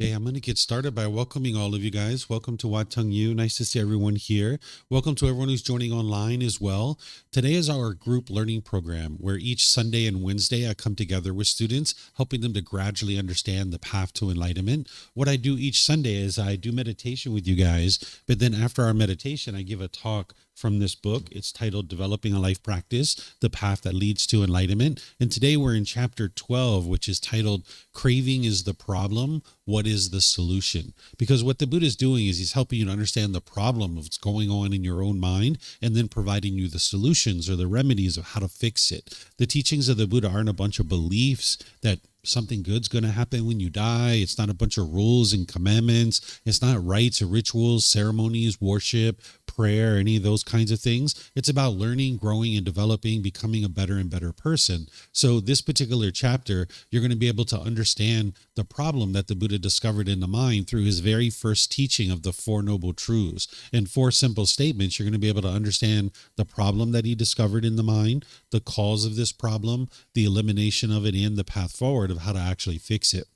Hey, I'm going to get started by welcoming all of you guys. Welcome to Wat Tung. Nice to see everyone here. Welcome to everyone who's joining online as well. Today is our group learning program where each Sunday and Wednesday I come together with students, helping them to gradually understand the path to enlightenment. What I do each Sunday is I do meditation with you guys, but then after our meditation, I give a talk from this book. It's titled Developing a Life Practice, The Path That Leads to Enlightenment. And today we're in chapter 12, which is titled Craving is the Problem. What is the solution? Because what the Buddha is doing is he's helping you to understand the problem of what's going on in your own mind and then providing you the solutions or the remedies of how to fix it. The teachings of the Buddha aren't a bunch of beliefs that something good's going to happen when you die. It's not a bunch of rules and commandments. It's not rites or rituals, ceremonies, worship, prayer, any of those kinds of things. It's about learning, growing, and developing, becoming a better and better person. So this particular chapter, you're going to be able to understand the problem that the Buddha discovered in the mind through his very first teaching of the Four Noble Truths. In four simple statements, you're going to be able to understand the problem that he discovered in the mind, the cause of this problem, the elimination of it, and the path forward of how to actually fix it.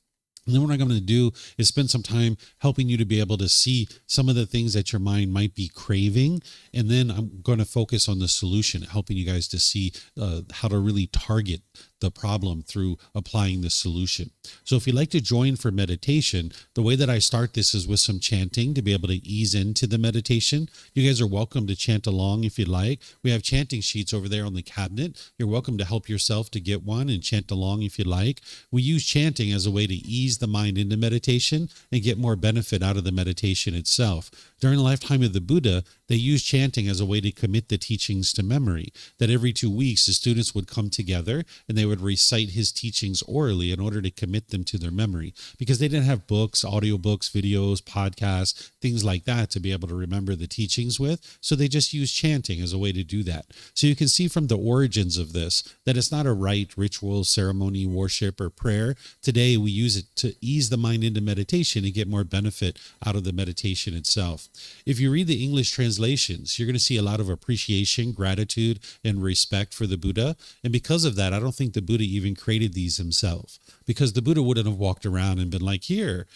And then what I'm going to do is spend some time helping you to be able to see some of the things that your mind might be craving. And then I'm going to focus on the solution, helping you guys to see how to really target the problem through applying the solution. So if you'd like to join for meditation, the way that I start this is with some chanting to be able to ease into the meditation. You guys are welcome to chant along if you'd like. We have chanting sheets over there on the cabinet. You're welcome to help yourself to get one and chant along if you'd like. We use chanting as a way to ease the mind into meditation and get more benefit out of the meditation itself. During the lifetime of the Buddha, they used chanting as a way to commit the teachings to memory, that every 2 weeks the students would come together and they would recite his teachings orally in order to commit them to their memory, because they didn't have books, audiobooks, videos, podcasts, things like that to be able to remember the teachings with. So they just used chanting as a way to do that. So you can see from the origins of this that it's not a rite, ritual, ceremony, worship, or prayer. Today we use it to ease the mind into meditation and get more benefit out of the meditation itself. If you read the English translations, you're going to see a lot of appreciation, gratitude, and respect for the Buddha. And because of that, I don't think the Buddha even created these himself, because the Buddha wouldn't have walked around and been like, here,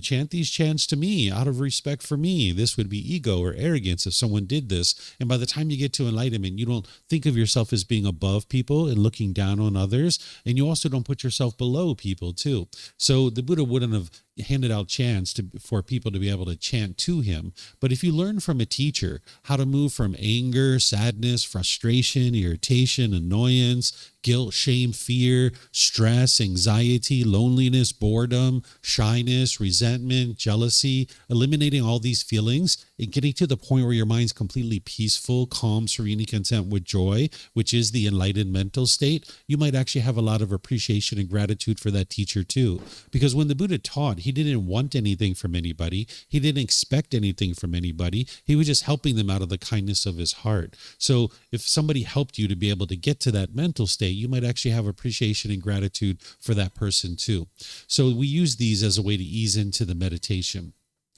chant these chants to me out of respect for me. This would be ego or arrogance if someone did this. And by the time you get to enlightenment, you don't think of yourself as being above people and looking down on others. And you also don't put yourself below people too. So the Buddha wouldn't have handed out chants for people to be able to chant to him. But if you learn from a teacher how to move from anger, sadness, frustration, irritation, annoyance, guilt, shame, fear, stress, anxiety, loneliness, boredom, shyness, resentment, jealousy, eliminating all these feelings and getting to the point where your mind's completely peaceful, calm, serene, and content with joy, which is the enlightened mental state, you might actually have a lot of appreciation and gratitude for that teacher too. Because when the Buddha taught, he didn't want anything from anybody. He didn't expect anything from anybody. He was just helping them out of the kindness of his heart. So if somebody helped you to be able to get to that mental state, you might actually have appreciation and gratitude for that person too. So we use these as a way to ease into the meditation.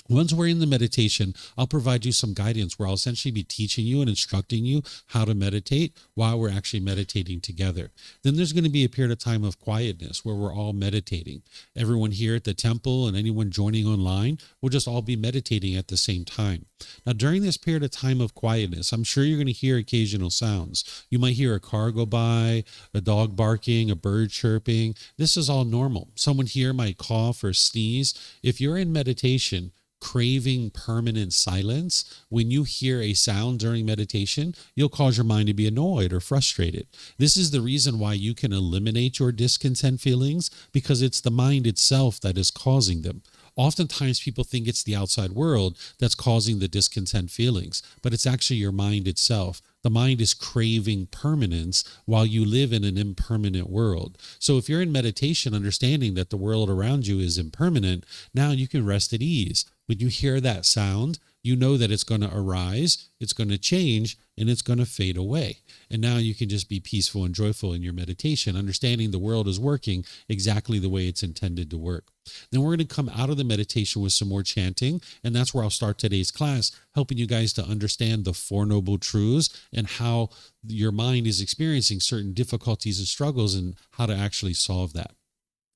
Once we're in the meditation, I'll provide you some guidance where I'll essentially be teaching you and instructing you how to meditate while we're actually meditating together. Then there's going to be a period of time of quietness where we're all meditating. Everyone here at the temple and anyone joining online will just all be meditating at the same time. Now, during this period of time of quietness, I'm sure you're going to hear occasional sounds. You might hear a car go by, a dog barking, a bird chirping. This is all normal. Someone here might cough or sneeze. If you're in meditation, craving permanent silence, when you hear a sound during meditation, you'll cause your mind to be annoyed or frustrated. This is the reason why you can eliminate your discontent feelings, because it's the mind itself that is causing them. Oftentimes people think it's the outside world that's causing the discontent feelings, but it's actually your mind itself. The mind is craving permanence while you live in an impermanent world. So if you're in meditation, understanding that the world around you is impermanent, now you can rest at ease. When you hear that sound, you know that it's going to arise, it's going to change, and it's going to fade away. And now you can just be peaceful and joyful in your meditation, understanding the world is working exactly the way it's intended to work. Then we're going to come out of the meditation with some more chanting, and that's where I'll start today's class, helping you guys to understand the Four Noble Truths and how your mind is experiencing certain difficulties and struggles and how to actually solve that.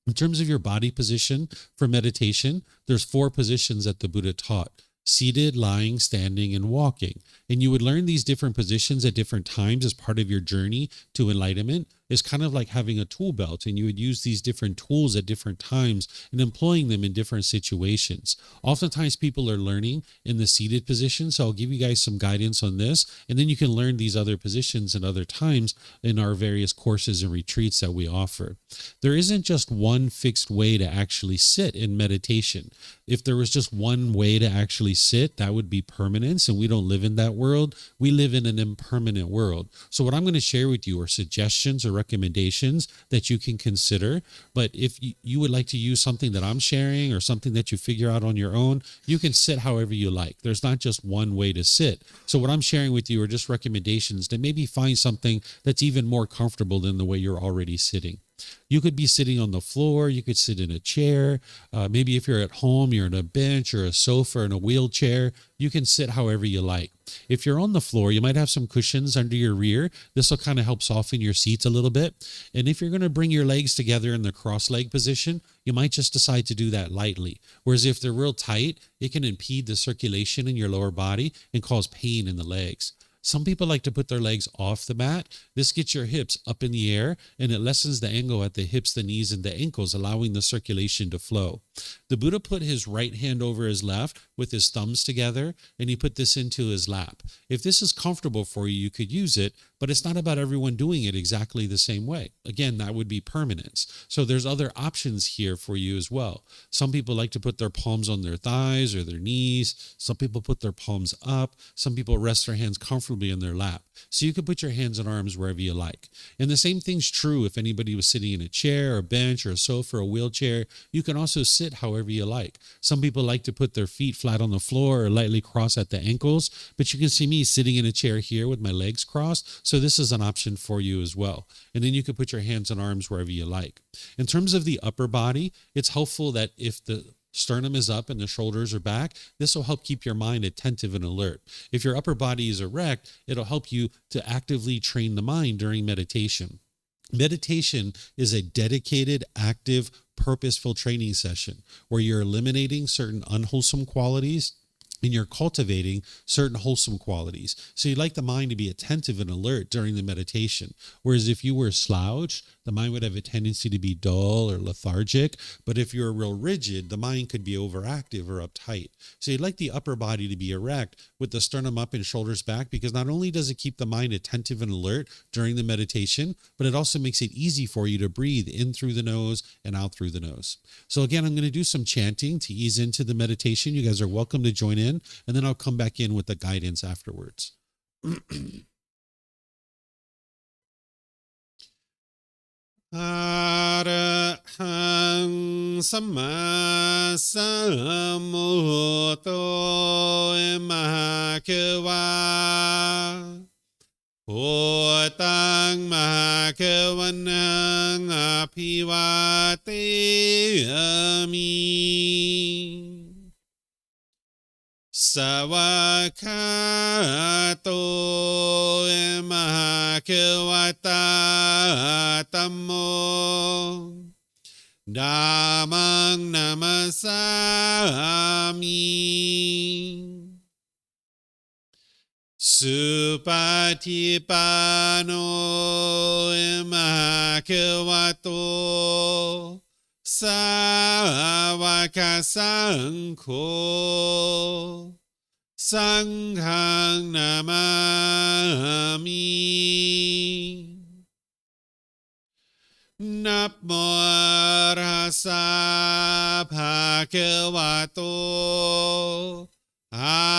In terms of your body position for meditation, there's 4 positions that the Buddha taught: seated, lying, standing, and walking. And you would learn these different positions at different times as part of your journey to enlightenment. It's kind of like having a tool belt, and you would use these different tools at different times and employing them in different situations. Oftentimes people are learning in the seated position, so I'll give you guys some guidance on this, and then you can learn these other positions at other times in our various courses and retreats that we offer. There isn't just one fixed way to actually sit in meditation. If there was just one way to actually sit, that would be permanence, and we don't live in that world. We live in an impermanent world. So what I'm going to share with you are suggestions or recommendations that you can consider. But if you would like to use something that I'm sharing or something that you figure out on your own, you can sit however you like. There's not just one way to sit. So what I'm sharing with you are just recommendations to maybe find something that's even more comfortable than the way you're already sitting. You could be sitting on the floor. You could sit in a chair. Maybe if you're at home, you're on a bench or a sofa or in a wheelchair. You can sit however you like. If you're on the floor, you might have some cushions under your rear. This will kind of help soften your seats a little bit. And if you're going to bring your legs together in the cross-leg position, you might just decide to do that lightly. Whereas if they're real tight, it can impede the circulation in your lower body and cause pain in the legs. Some people like to put their legs off the mat. This gets your hips up in the air, and it lessens the angle at the hips, the knees, and the ankles, allowing the circulation to flow. The Buddha put his right hand over his left with his thumbs together, and he put this into his lap. If this is comfortable for you, you could use it, but it's not about everyone doing it exactly the same way. Again, that would be permanence. So there's other options here for you as well. Some people like to put their palms on their thighs or their knees. Some people put their palms up. Some people rest their hands comfortably in their lap. So you can put your hands and arms wherever you like. And the same thing's true if anybody was sitting in a chair, a bench, or a sofa, or a wheelchair. You can also sit however you like. Some people like to put their feet flat on the floor or lightly cross at the ankles, but you can see me sitting in a chair here with my legs crossed. So this is an option for you as well. And then you can put your hands and arms wherever you like. In terms of the upper body, it's helpful that if the sternum is up and the shoulders are back, this will help keep your mind attentive and alert. If your upper body is erect, it'll help you to actively train the mind during meditation. Meditation is a dedicated, active, purposeful training session where you're eliminating certain unwholesome qualities and you're cultivating certain wholesome qualities. So you'd like the mind to be attentive and alert during the meditation. Whereas if you were slouched, the mind would have a tendency to be dull or lethargic. But if you're real rigid, the mind could be overactive or uptight. So you'd like the upper body to be erect with the sternum up and shoulders back, because not only does it keep the mind attentive and alert during the meditation, but it also makes it easy for you to breathe in through the nose and out through the nose. So again, I'm going to do some chanting to ease into the meditation. You guys are welcome to join in, and then I'll come back in with the guidance afterwards. Arahang Samma Sambuddho Mahakeva Wat Tung Mahakavanang Apivateyami Savakato Mahakavata Tammo Dhammang Namasami Supatipano Mahakavato Savaka Sangho Sanghang Namami Namo Rasa Bhagavato Arahato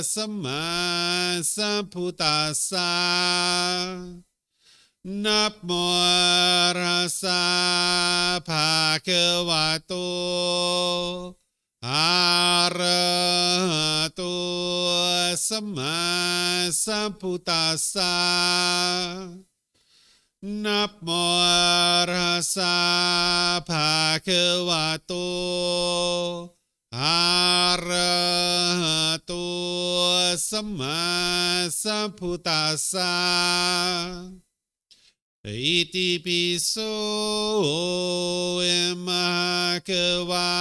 Samma Sambuddhassa Namo Rasa Bhagavato Arahato Samma Sambuddhassa Namo Rasa Bhagavato Arahato Samma Sambuddhassa. อิติปิโสเอมะกวา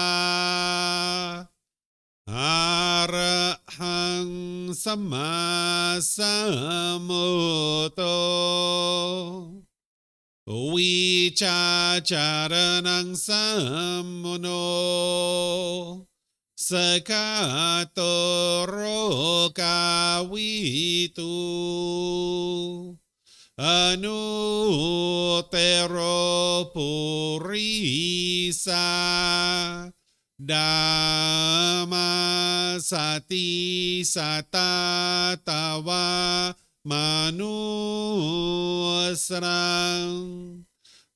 อะระหังสัมมาสัมพุทโธวิชาจารณังสัมมโนสกาโตโรกาวิตูอนุเตโรปุริสาดามาสติสัตตาตาวามนุสรัง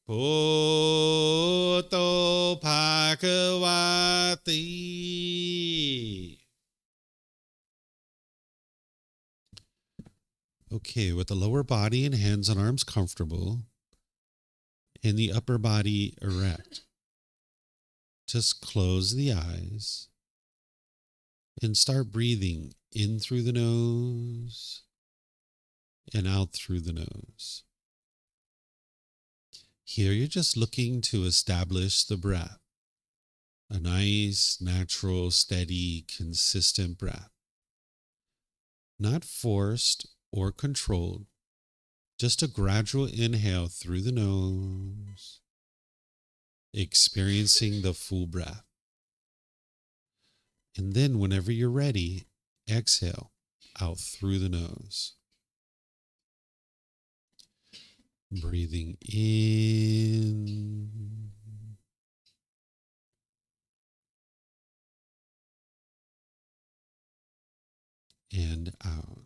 พุทโธภาควาติ Okay, with the lower body and hands and arms comfortable and the upper body erect, just close the eyes and start breathing in through the nose and out through the nose. Here you're just looking to establish the breath, a nice, natural, steady, consistent breath, not forced or controlled, just a gradual inhale through the nose, experiencing the full breath. And then whenever you're ready, exhale out through the nose. Breathing in and out.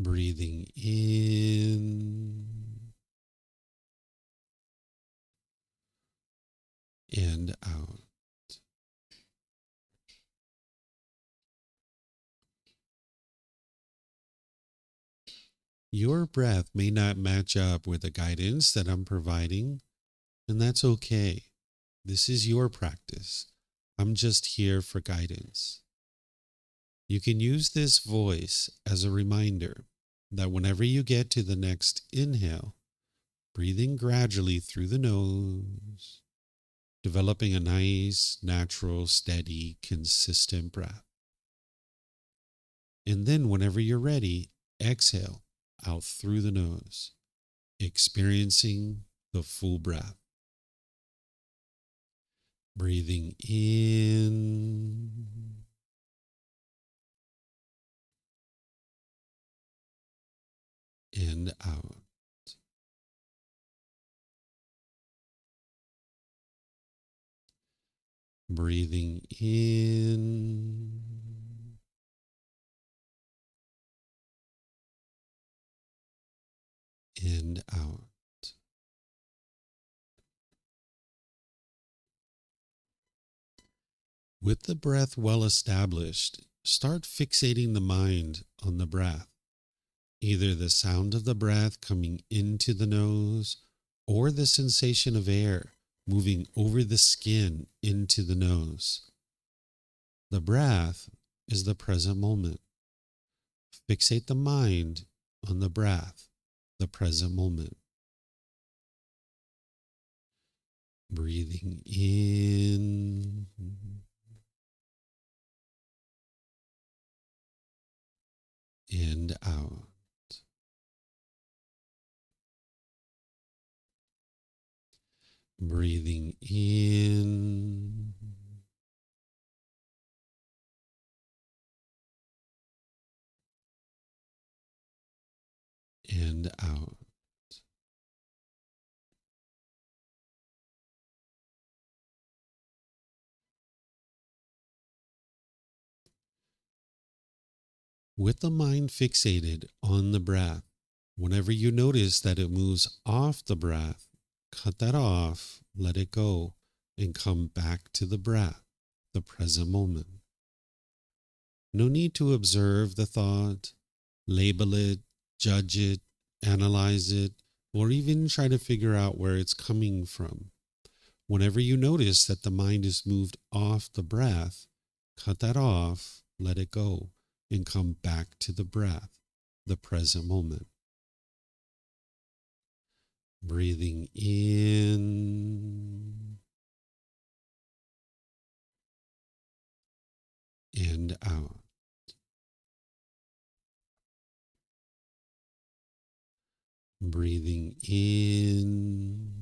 Breathing in and out. Your breath may not match up with the guidance that I'm providing, and that's okay. This is your practice. I'm just here for guidance. You can use this voice as a reminder that whenever you get to the next inhale, breathing gradually through the nose, developing a nice, natural, steady, consistent breath. And then whenever you're ready, exhale out through the nose, experiencing the full breath. Breathing in and out. Breathing in and out. With the breath well established, start fixating the mind on the breath, either the sound of the breath coming into the nose or the sensation of air moving over the skin into the nose. The breath is the present moment. Fixate the mind on the breath, the present moment. Breathing in and out. Breathing in and out. With the mind fixated on the breath, whenever you notice that it moves off the breath, cut that off, let it go, and come back to the breath, the present moment. No need to observe the thought, label it, judge it, analyze it, or even try to figure out where it's coming from. Whenever you notice that the mind is moved off the breath, cut that off, let it go, and come back to the breath, the present moment. Breathing in and out. Breathing in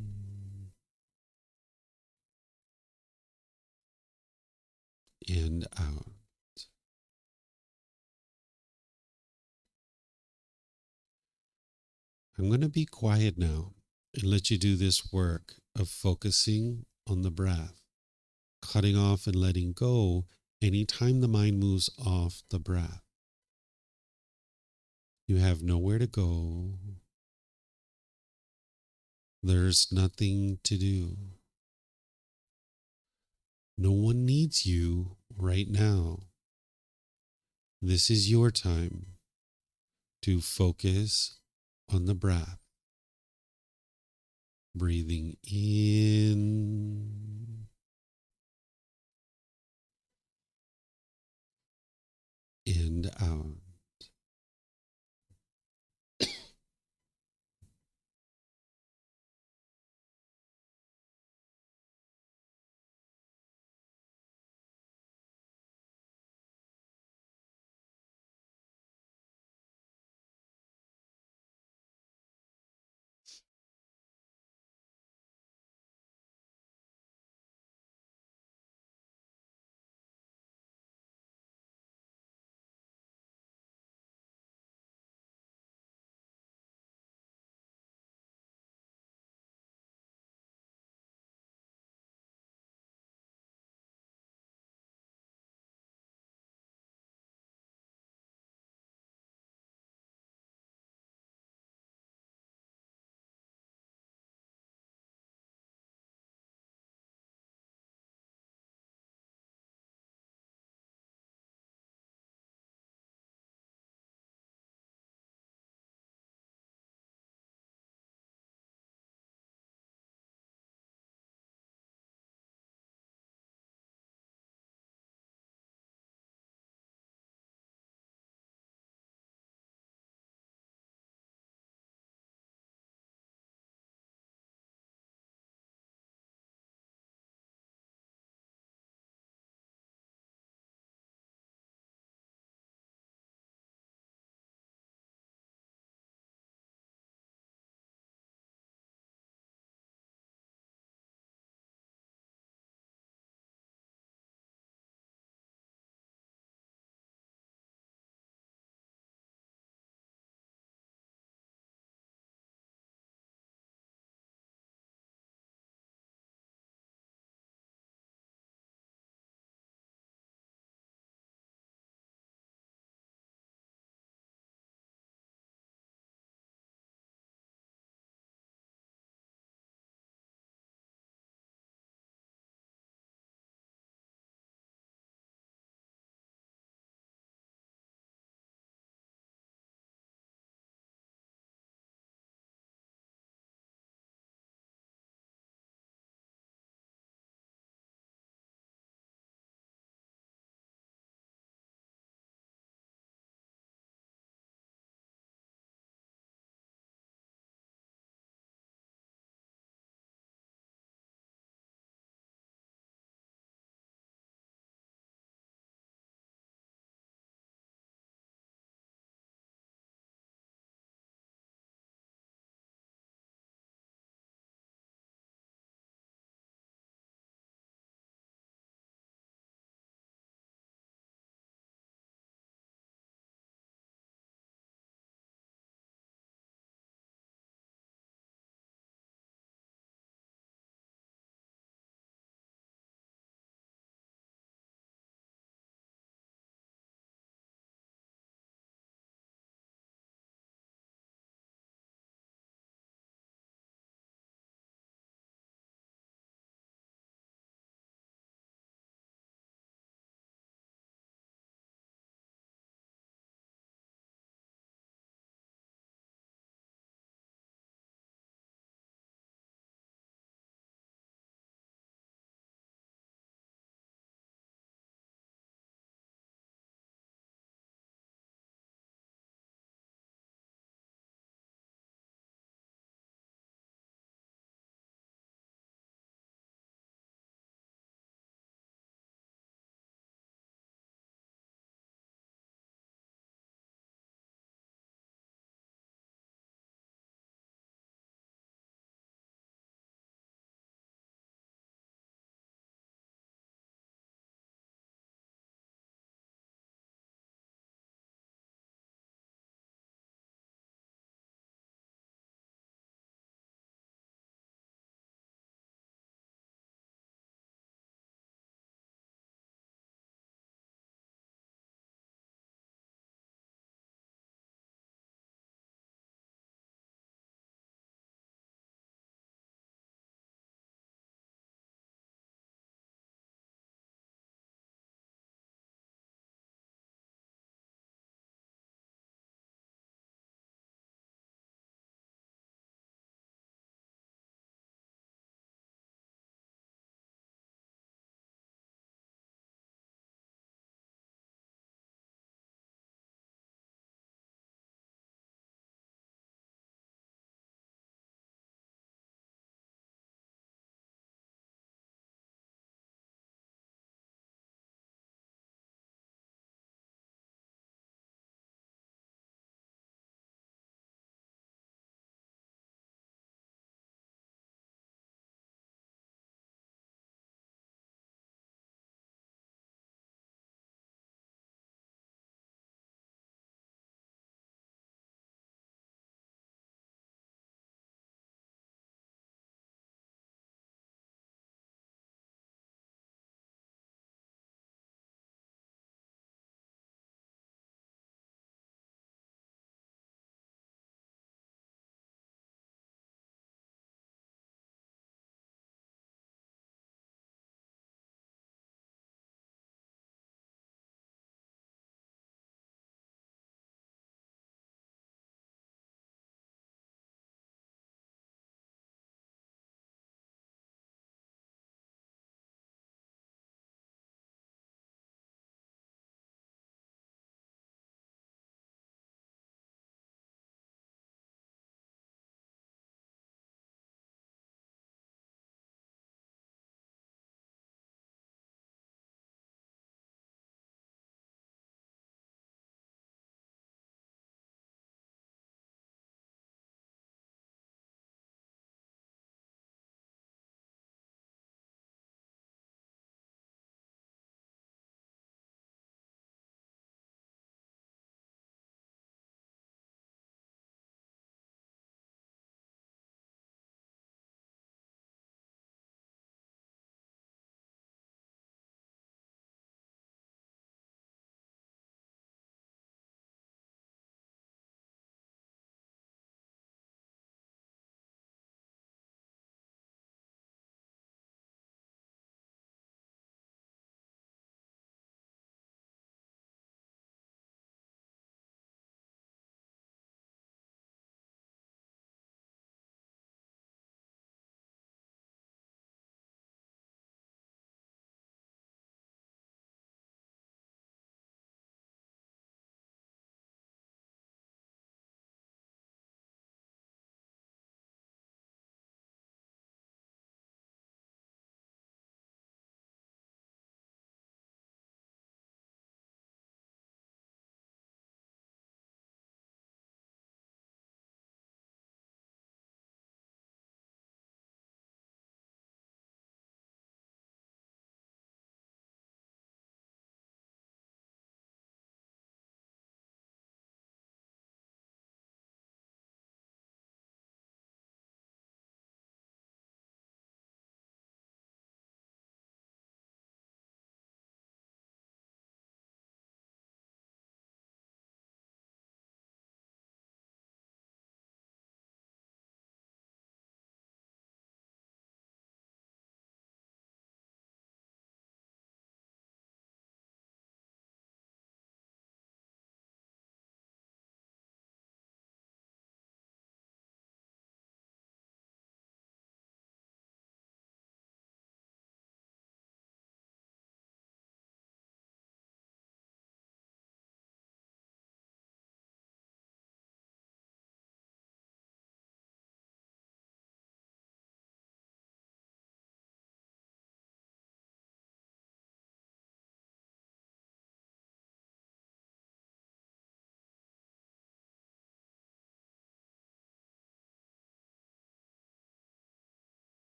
and out. I'm going to be quiet now and let you do this work of focusing on the breath, cutting off and letting go anytime the mind moves off the breath. You have nowhere to go. There's nothing to do. No one needs you right now. This is your time to focus on the breath. Breathing in and out.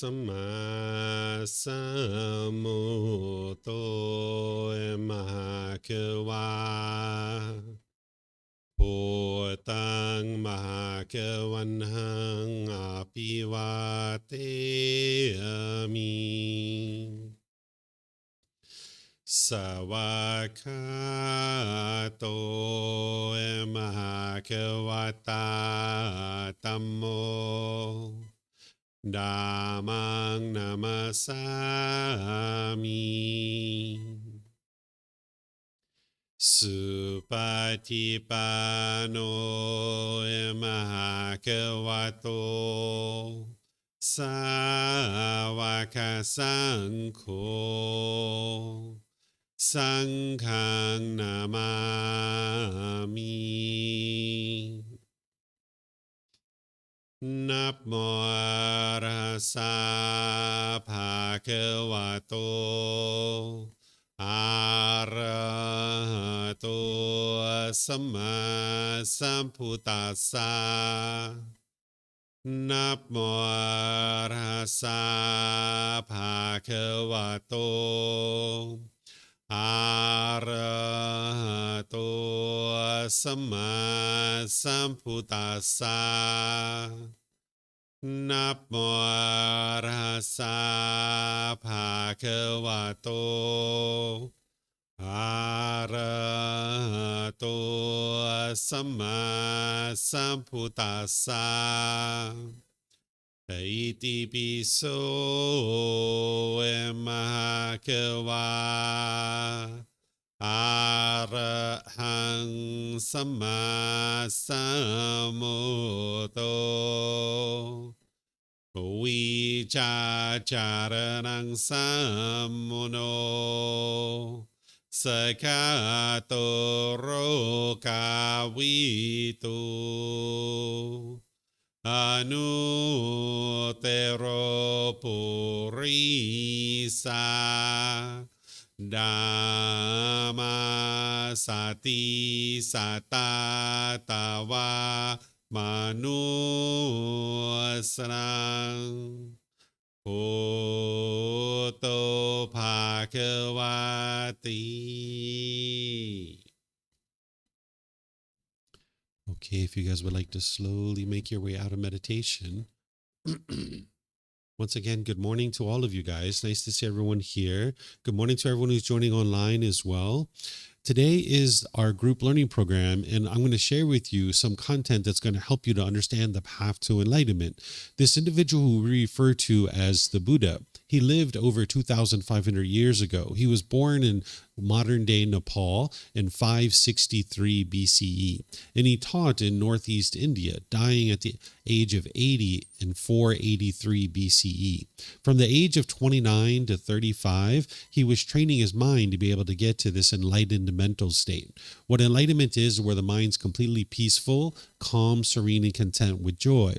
สัมมาสัมพุทโธมหะเขวาพุทธังมหาเขวันหังอภิวาเทมิสวากขาโตมหาเขวตาธัมโมดามังนามาสามิสุปฏิปันโนมหาเขวโตสาวกสังโฆสังฆังนามามินับโมอะระสะภะคะวะโตอะระหะโตสัมมาสัมพุทธัสสะนับโมอะระสะภะคะวะโตอะระหะโตสัมมาสัมพุทธัสสะนับโมอะระสะภะคะวะโตอะระหะโตสัมมาสัมพุทธัสสะอิติปิโสมหะเขวาอะระหังสัมมาสัมพุทโธวิจาจารนังสัมมุโนสกาโตโรกาวิตุอนุเตโรปุริสาดามาสติสัตตาตาวามนุสรังพุทโธภาควาติ Okay, if you guys would like to slowly make your way out of meditation. Once again, good morning to all of you guys. Nice to see everyone here. Good morning to everyone who's joining online as well. Today is our group learning program, and I'm going to share with you some content that's going to help you to understand the path to enlightenment. This individual who we refer to as the Buddha, he lived over 2,500 years ago. He was born in modern-day Nepal in 563 BCE, and he taught in northeast India, dying at the age of 80 in 483 BCE. From the age of 29 to 35, he was training his mind to be able to get to this enlightened mental state. What enlightenment is where the mind's completely peaceful, calm, serene, and content with joy.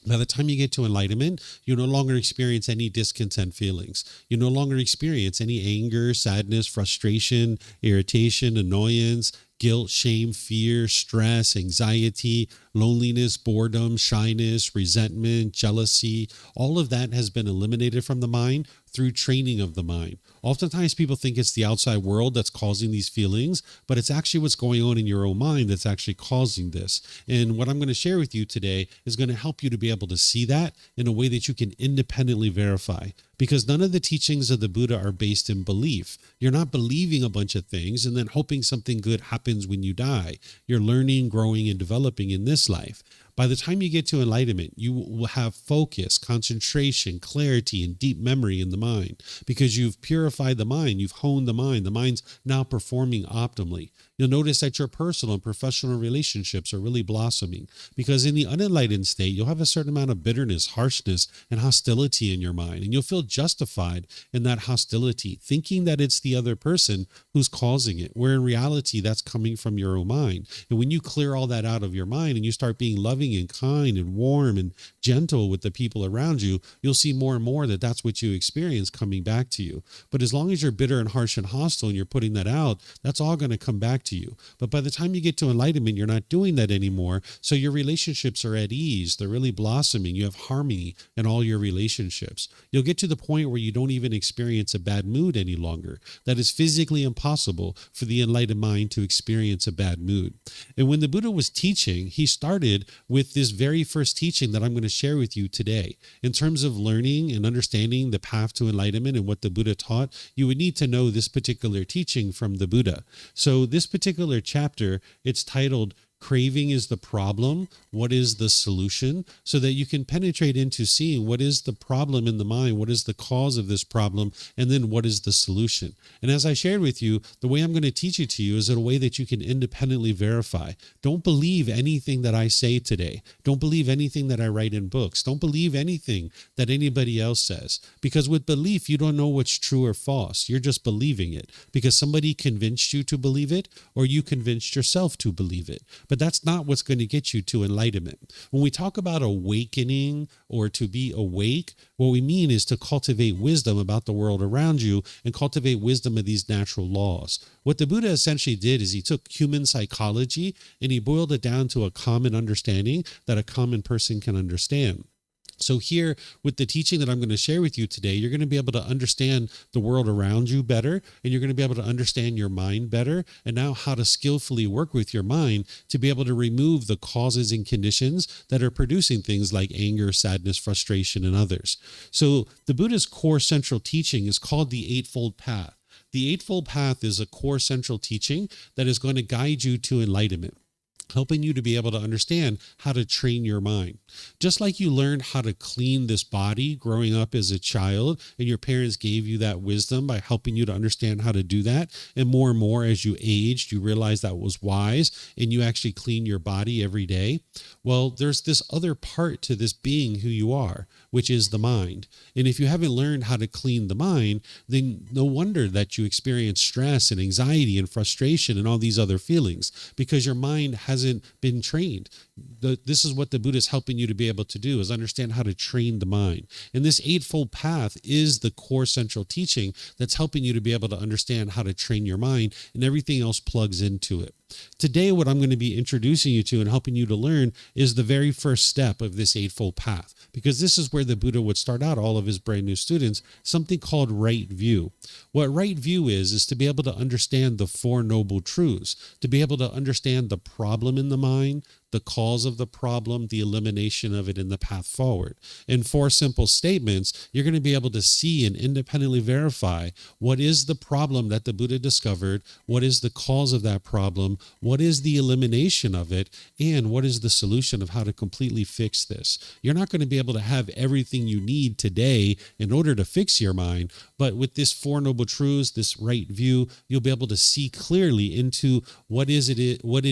By the time you get to enlightenment, you no longer experience any discontent feelings. You no longer experience any anger, sadness, frustration, irritation, annoyance, guilt, shame, fear, stress, anxiety, loneliness, boredom, shyness, resentment, jealousy. All of that has been eliminated from the mind through training of the mind. Oftentimes people think it's the outside world that's causing these feelings, but it's actually what's going on in your own mind that's actually causing this. And what I'm going to share with you today is going to help you to be able to see that in a way that you can independently verify. Because none of the teachings of the Buddha are based in belief. You're not believing a bunch of things and then hoping something good happens when you die. You're learning, growing, and developing in this life. By the time you get to enlightenment, you will have focus, concentration, clarity, and deep memory in the mind because you've purified the mind, you've honed the mind. The mind's now performing optimally. You'll notice that your personal and professional relationships are really blossoming because in the unenlightened state, you'll have a certain amount of bitterness, harshness, and hostility in your mind, and you'll feel justified in that hostility, thinking that it's the other person who's causing it, where in reality, that's coming from your own mind. And when you clear all that out of your mind and you start being loving loving and kind and warm and gentle with the people around you, you'll see more and more that that's what you experience coming back to you. But as long as you're bitter and harsh and hostile and you're putting that out, that's all going to come back to you. But by the time you get to enlightenment, you're not doing that anymore. So your relationships are at ease. They're really blossoming. You have harmony in all your relationships. You'll get to the point where you don't even experience a bad mood any longer. That is physically impossible for the enlightened mind to experience a bad mood. And when the Buddha was teaching, he started with this very first teaching that I'm going to share with you today. In terms of learning and understanding the path to enlightenment and what the Buddha taught, you would need to know this particular teaching from the Buddha. So this particular chapter, it's titled Craving is the problem. What is the solution? So that you can penetrate into seeing what is the problem in the mind, what is the cause of this problem, and then what is the solution. And as I shared with you, the way I'm going to teach it to you is in a way that you can independently verify. Don't believe anything that I say today. Don't believe anything that I write in books. Don't believe anything that anybody else says. Because with belief, you don't know what's true or false. You're just believing it because somebody convinced you to believe it, or you convinced yourself to believe it. But that's not what's going to get you to enlightenment. When we talk about awakening or to be awake, what we mean is to cultivate wisdom about the world around you and cultivate wisdom of these natural laws. What the Buddha essentially did is he took human psychology and he boiled it down to a common understanding that a common person can understand. So here, with the teaching that I'm going to share with you today, you're going to be able to understand the world around you better, and you're going to be able to understand your mind better, and now how to skillfully work with your mind to be able to remove the causes and conditions that are producing things like anger, sadness, frustration, and others. So the Buddha's core central teaching is called the Eightfold Path. The Eightfold Path is a core central teaching that is going to guide you to enlightenment, helping you to be able to understand how to train your mind. Just like you learned how to clean this body growing up as a child, and your parents gave you that wisdom by helping you to understand how to do that. And more as you aged, you realized that was wise and you actually clean your body every day. Well, there's this other part to this being who you are, which is the mind. And if you haven't learned how to clean the mind, then no wonder that you experience stress and anxiety and frustration and all these other feelings, because your mind hasn't been trained. This is what the Buddha is helping you to be able to do, is understand how to train the mind. And this Eightfold Path is the core central teaching that's helping you to be able to understand how to train your mind, and everything else plugs into it. Today, what I'm going to be introducing you to and helping you to learn is the very first step of this Eightfold Path, because this is where the Buddha would start out all of his brand new students, something called right view. What right view is to be able to understand the Four Noble Truths, to be able to understand the problem in the mind, the cause of the problem, the elimination of it, and the path forward. In four simple statements, you're going to be able to see and independently verify what is the problem that the Buddha discovered, what is the cause of that problem, what is the elimination of it, and what is the solution of how to completely fix this. You're not going to be able to have everything you need today in order to fix your mind, but with this Four Noble Truths, this right view, you'll be able to see clearly into what it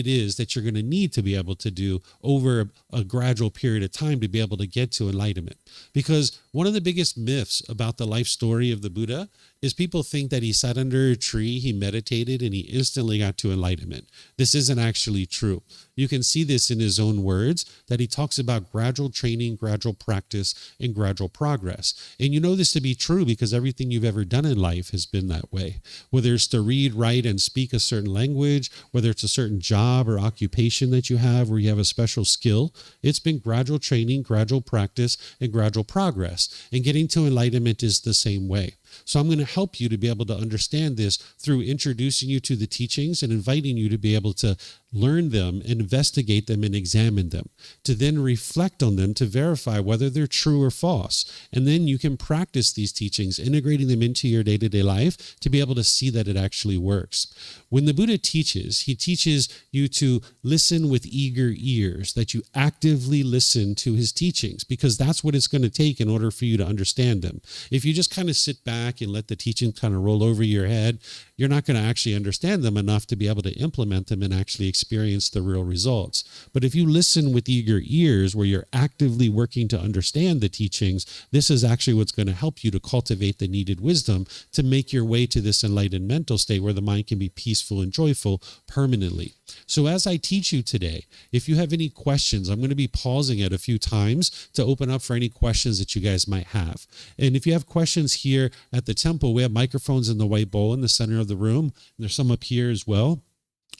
is that you're going to need to be able to do over a gradual period of time to be able to get to enlightenment. Because one of the biggest myths about the life story of the Buddha is people think that he sat under a tree, he meditated, and he instantly got to enlightenment. This isn't actually true. You can see this in his own words, that he talks about gradual training, gradual practice, and gradual progress. And you know this to be true because everything you've ever done in life has been that way. Whether it's to read, write, and speak a certain language, whether it's a certain job or occupation that you have where you have a special skill, it's been gradual training, gradual practice, and gradual progress. And getting to enlightenment is the same way. So I'm going to help you to be able to understand this through introducing you to the teachings and inviting you to be able to learn them, investigate them, and examine them, to then reflect on them to verify whether they're true or false. And then you can practice these teachings, integrating them into your day-to-day life to be able to see that it actually works. When the Buddha teaches, he teaches you to listen with eager ears, that you actively listen to his teachings, because that's what it's going to take in order for you to understand them. If you just kind of sit back and let the teaching kind of roll over your head, you're not going to actually understand them enough to be able to implement them and actually experience the real results. But if you listen with eager ears, where you're actively working to understand the teachings, this is actually what's going to help you to cultivate the needed wisdom to make your way to this enlightened mental state where the mind can be peaceful and joyful permanently. So as I teach you today, if you have any questions, I'm going to be pausing it a few times to open up for any questions that you guys might have. And if you have questions here at the temple, we have microphones in the white bowl in the center of the room. And there's some up here as well.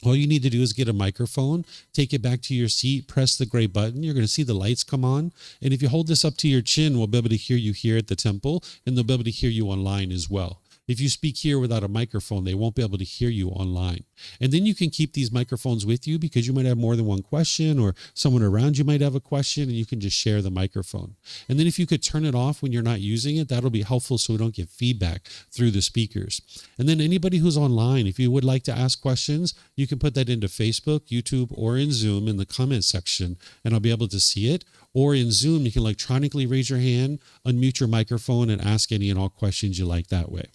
All you need to do is get a microphone, take it back to your seat, press the gray button. You're going to see the lights come on. And if you hold this up to your chin, we'll be able to hear you here at the temple, and they'll be able to hear you online as well. If you speak here without a microphone, they won't be able to hear you online. And then you can keep these microphones with you because you might have more than one question, or someone around you might have a question, and you can just share the microphone. And then if you could turn it off when you're not using it, that'll be helpful so we don't get feedback through the speakers. And then anybody who's online, if you would like to ask questions, you can put that into Facebook, YouTube, or in Zoom in the comment section, and I'll be able to see it. Or in Zoom, you can electronically raise your hand, unmute your microphone, and ask any and all questions you like that way.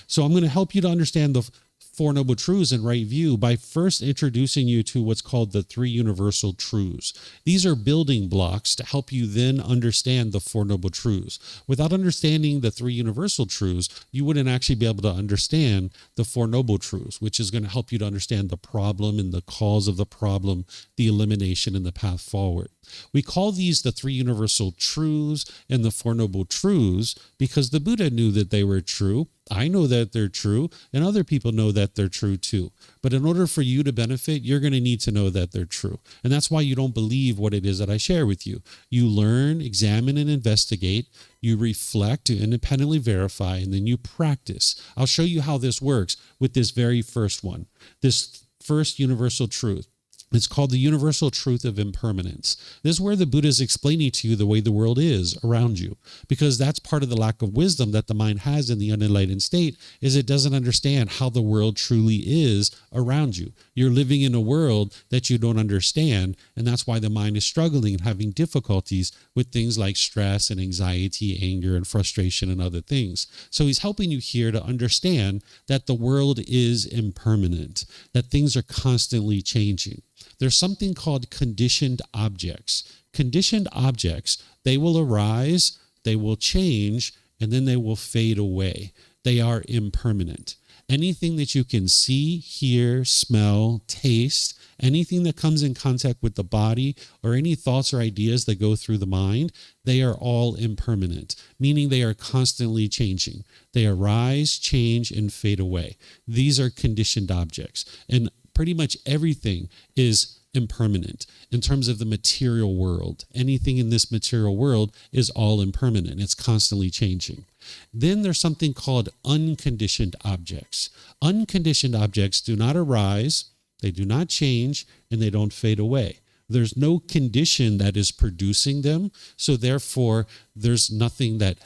So I'm going to help you to understand the Four Noble Truths in right view by first introducing you to what's called the three universal truths. These are building blocks to help you then understand the Four Noble Truths. Without understanding the three universal truths, you wouldn't actually be able to understand the Four Noble Truths, which is going to help you to understand the problem and the cause of the problem, the elimination, and the path forward. We call these the three universal truths and the Four Noble Truths because the Buddha knew that they were true. I know that they're true, and other people know that they're true too. But in order for you to benefit, you're going to need to know that they're true. And that's why you don't believe what it is that I share with you. You learn, examine, and investigate. You reflect to independently verify, and then you practice. I'll show you how this works with this very first one, this first universal truth. It's called the universal truth of impermanence. This is where the Buddha is explaining to you the way the world is around you, because that's part of the lack of wisdom that the mind has in the unenlightened state, is it doesn't understand how the world truly is around you. You're living in a world that you don't understand, and that's why the mind is struggling and having difficulties with things like stress and anxiety, anger and frustration and other things. So he's helping you here to understand that the world is impermanent, that things are constantly changing. There's something called conditioned objects. Conditioned objects, they will arise, they will change, and then they will fade away. They are impermanent. Anything that you can see, hear, smell, taste, anything that comes in contact with the body, or any thoughts or ideas that go through the mind, they are all impermanent, meaning they are constantly changing. They arise, change, and fade away. These are conditioned objects. And pretty much everything is impermanent in terms of the material world. Anything in this material world is all impermanent. It's constantly changing. Then there's something called unconditioned objects. Unconditioned objects do not arise, they do not change, and they don't fade away. There's no condition that is producing them, so therefore there's nothing that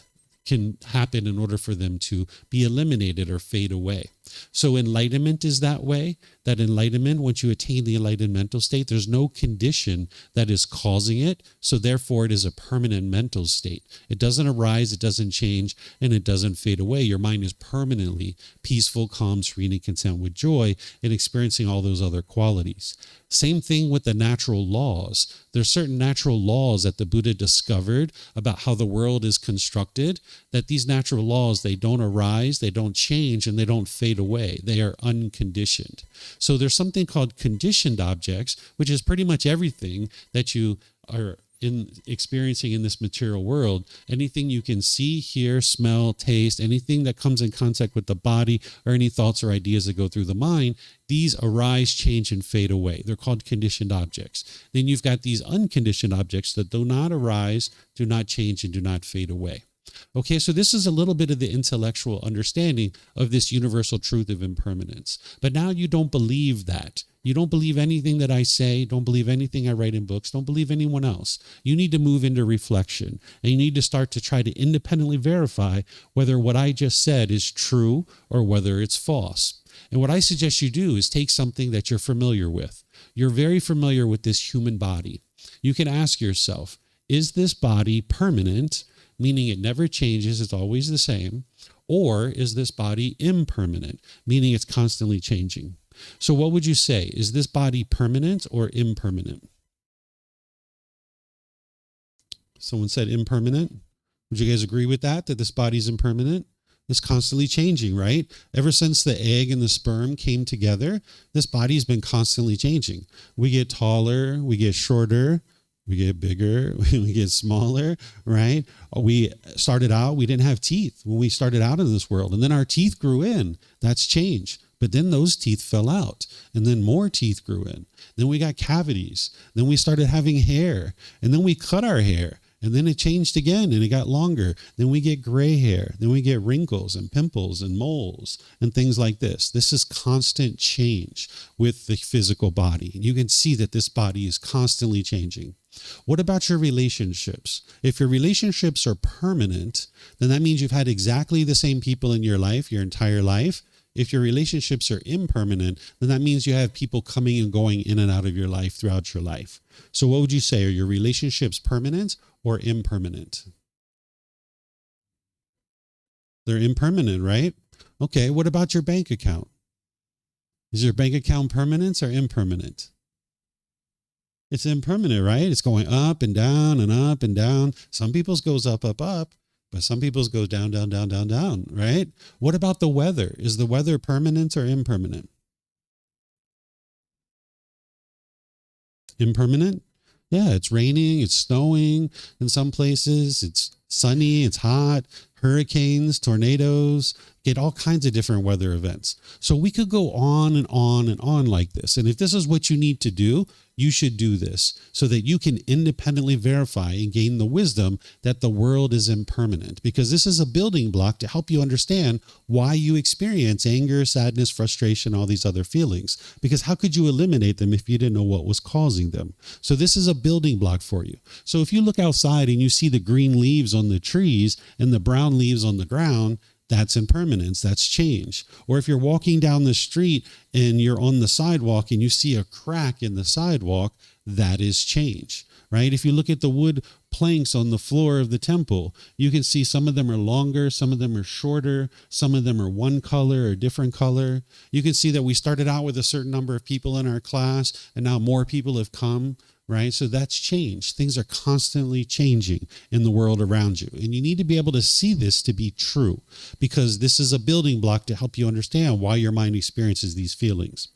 can happen in order for them to be eliminated or fade away. So enlightenment is that way. That enlightenment, once you attain the enlightened mental state, there's no condition that is causing it. So therefore, it is a permanent mental state. It doesn't arise, it doesn't change, and it doesn't fade away. Your mind is permanently peaceful, calm, serene, and content with joy and experiencing all those other qualities. Same thing with the natural laws. There's certain natural laws that the Buddha discovered about how the world is constructed, that these natural laws, they don't arise, they don't change, and they don't fade away. They are unconditioned. So there's something called conditioned objects, which is pretty much everything that you are experiencing in this material world. Anything you can see, hear, smell, taste, anything that comes in contact with the body, or any thoughts or ideas that go through the mind, these arise, change, and fade away. They're called conditioned objects. Then you've got these unconditioned objects that do not arise, do not change, and do not fade away. Okay, so this is a little bit of the intellectual understanding of this universal truth of impermanence. But now you don't believe that. You don't believe anything that I say, don't believe anything I write in books, don't believe anyone else. You need to move into reflection, and you need to start to try to independently verify whether what I just said is true or whether it's false. And what I suggest you do is take something that you're familiar with. You're very familiar with this human body. You can ask yourself, is this body permanent, meaning it never changes, it's always the same? Or is this body impermanent, meaning it's constantly changing? So what would you say? Is this body permanent or impermanent? Someone said impermanent. Would you guys agree with that this body's impermanent? It's constantly changing, right? Ever since the egg and the sperm came together, this body's been constantly changing. We get taller, we get shorter, we get bigger, we get smaller, right? We started out, we didn't have teeth when we started out in this world, and then our teeth grew in. That's change. But then those teeth fell out, and then more teeth grew in. Then we got cavities. Then we started having hair, and then we cut our hair. And then it changed again and it got longer. Then we get gray hair. Then we get wrinkles and pimples and moles and things like this. This is constant change with the physical body. And you can see that this body is constantly changing. What about your relationships? If your relationships are permanent, then that means you've had exactly the same people in your life, your entire life. If your relationships are impermanent, then that means you have people coming and going in and out of your life throughout your life. So what would you say? Are your relationships permanent or impermanent? They're impermanent, right? Okay, what about your bank account? Is your bank account permanent or impermanent? It's impermanent, right? It's going up and down and up and down. Some people's goes up, up, up. But some people's go down, down, down, down, down, right? What about the weather? Is the weather permanent or impermanent? Impermanent? Yeah, it's raining, it's snowing in some places, it's sunny, it's hot, hurricanes, tornadoes, get all kinds of different weather events. So we could go on and on and on like this. And if this is what you need to do, you should do this so that you can independently verify and gain the wisdom that the world is impermanent, because this is a building block to help you understand why you experience anger, sadness, frustration, all these other feelings, because how could you eliminate them if you didn't know what was causing them? So this is a building block for you. So if you look outside and you see the green leaves on the trees and the brown leaves on the ground, that's impermanence, that's change. Or if you're walking down the street and you're on the sidewalk and you see a crack in the sidewalk, that is change, right? If you look at the wood planks on the floor of the temple, you can see some of them are longer, some of them are shorter, some of them are one color or different color. You can see that we started out with a certain number of people in our class and now more people have come, right? So that's change. Things are constantly changing in the world around you. And you need to be able to see this to be true, because this is a building block to help you understand why your mind experiences these feelings.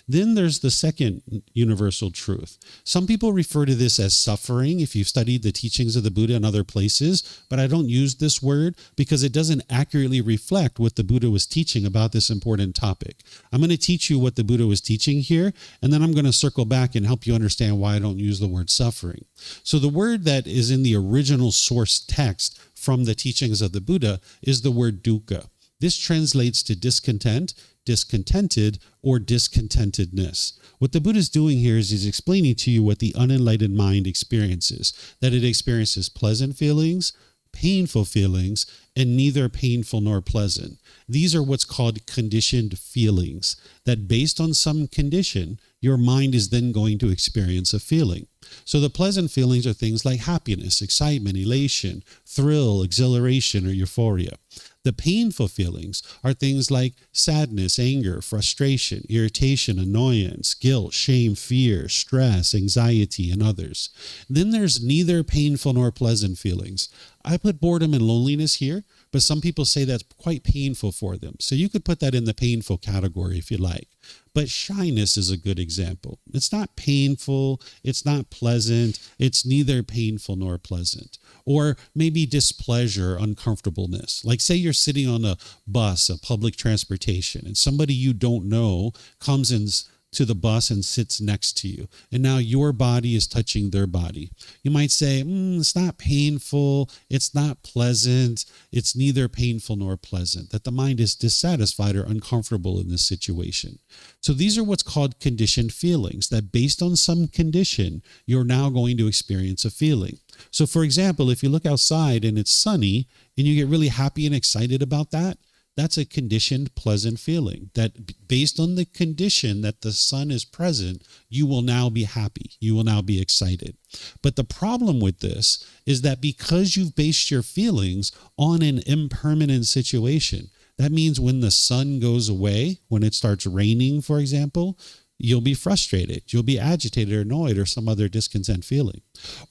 Then there's the second universal truth. Some people refer to this as suffering if you've studied the teachings of the Buddha in other places, but I don't use this word because it doesn't accurately reflect what the Buddha was teaching about this important topic. I'm going to teach you what the Buddha was teaching here, and then I'm going to circle back and help you understand why I don't use the word suffering. So the word that is in the original source text from the teachings of the Buddha is the word dukkha. This translates to discontent, discontented, or discontentedness. What the Buddha is doing here is he's explaining to you what the unenlightened mind experiences, that it experiences pleasant feelings, painful feelings, and neither painful nor pleasant. These are what's called conditioned feelings, that based on some condition, your mind is then going to experience a feeling. So the pleasant feelings are things like happiness, excitement, elation, thrill, exhilaration, or euphoria. The painful feelings are things like sadness, anger, frustration, irritation, annoyance, guilt, shame, fear, stress, anxiety, and others. Then there's neither painful nor pleasant feelings. I put boredom and loneliness here, but some people say that's quite painful for them. So you could put that in the painful category if you like. But shyness is a good example. It's not painful, it's not pleasant, it's neither painful nor pleasant. Or maybe displeasure, uncomfortableness. Like say you're sitting on a bus, a public transportation, and somebody you don't know comes in to the bus and sits next to you. And now your body is touching their body. You might say, it's not painful, it's not pleasant, it's neither painful nor pleasant, that the mind is dissatisfied or uncomfortable in this situation. So these are what's called conditioned feelings, that based on some condition, you're now going to experience a feeling. So for example, if you look outside and it's sunny and you get really happy and excited about that, that's a conditioned, pleasant feeling, that based on the condition that the sun is present, you will now be happy. You will now be excited. But the problem with this is that because you've based your feelings on an impermanent situation, That means when the sun goes away, when it starts raining, for example, you'll be frustrated, you'll be agitated or annoyed or some other discontent feeling.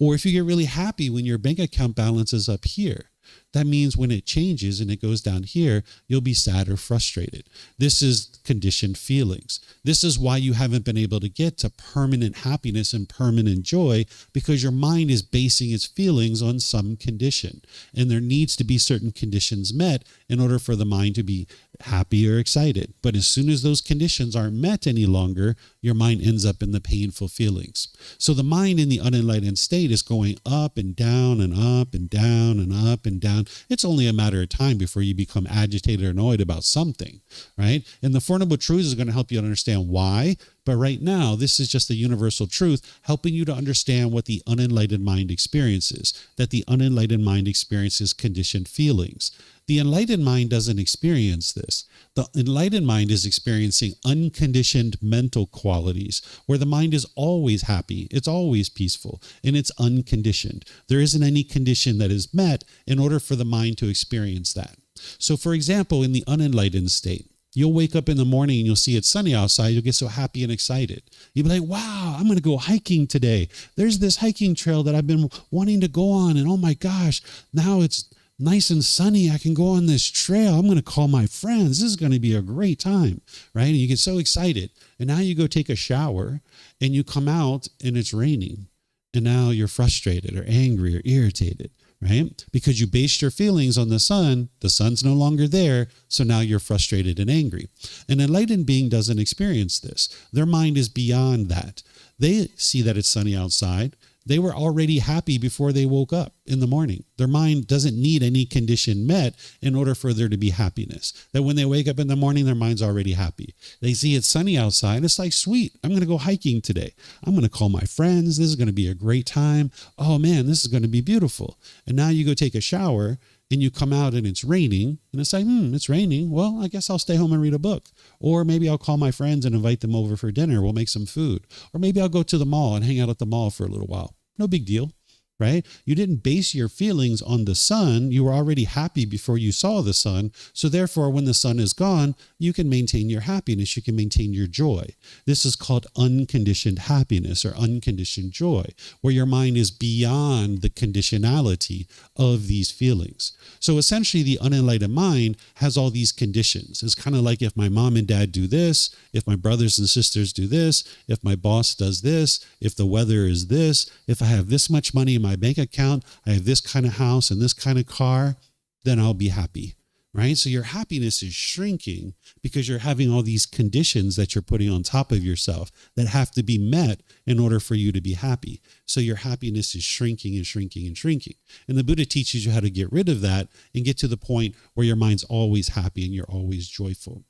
Or if you get really happy when your bank account balance is up here, that means when it changes and it goes down here, you'll be sad or frustrated. This is conditioned feelings. This is why you haven't been able to get to permanent happiness and permanent joy, because your mind is basing its feelings on some condition. And there needs to be certain conditions met in order for the mind to be happy or excited. But as soon as those conditions aren't met any longer, your mind ends up in the painful feelings. So the mind in the unenlightened state is going up and down and up and down and up and down. It's only a matter of time before you become agitated or annoyed about something, right? And the Four Noble Truths is going to help you understand why. But right now, this is just a universal truth helping you to understand what the unenlightened mind experiences, that the unenlightened mind experiences conditioned feelings. The enlightened mind doesn't experience this. The enlightened mind is experiencing unconditioned mental qualities where the mind is always happy, it's always peaceful, and it's unconditioned. There isn't any condition that is met in order for the mind to experience that. So for example, in the unenlightened state, you'll wake up in the morning and you'll see it's sunny outside. You'll get so happy and excited. You'll be like, wow, I'm going to go hiking today. There's this hiking trail that I've been wanting to go on. And oh my gosh, now it's nice and sunny. I can go on this trail. I'm going to call my friends. This is going to be a great time, right? And you get so excited. And now you go take a shower and you come out and it's raining. And now you're frustrated or angry or irritated, right? Because you based your feelings on the sun. The sun's no longer there. So now you're frustrated and angry. An enlightened being doesn't experience this. Their mind is beyond that. They see that it's sunny outside. They were already happy before they woke up in the morning. Their mind doesn't need any condition met in order for there to be happiness. That when they wake up in the morning, their mind's already happy. They see it's sunny outside. It's like, sweet, I'm going to go hiking today. I'm going to call my friends. This is going to be a great time. Oh man, this is going to be beautiful. And now you go take a shower and you come out and it's raining and it's like, it's raining. Well, I guess I'll stay home and read a book. Or maybe I'll call my friends and invite them over for dinner. We'll make some food. Or maybe I'll go to the mall and hang out at the mall for a little while. No big deal, right? You didn't base your feelings on the sun. You were already happy before you saw the sun. So therefore, when the sun is gone, you can maintain your happiness. You can maintain your joy. This is called unconditioned happiness or unconditioned joy, where your mind is beyond the conditionality of these feelings. So essentially, the unenlightened mind has all these conditions. It's kind of like if my mom and dad do this, if my brothers and sisters do this, if my boss does this, if the weather is this, if I have this much money in my bank account, I have this kind of house and this kind of car, then I'll be happy, right? So your happiness is shrinking because you're having all these conditions that you're putting on top of yourself that have to be met in order for you to be happy. So your happiness is shrinking and shrinking and shrinking. And the Buddha teaches you how to get rid of that and get to the point where your mind's always happy and you're always joyful.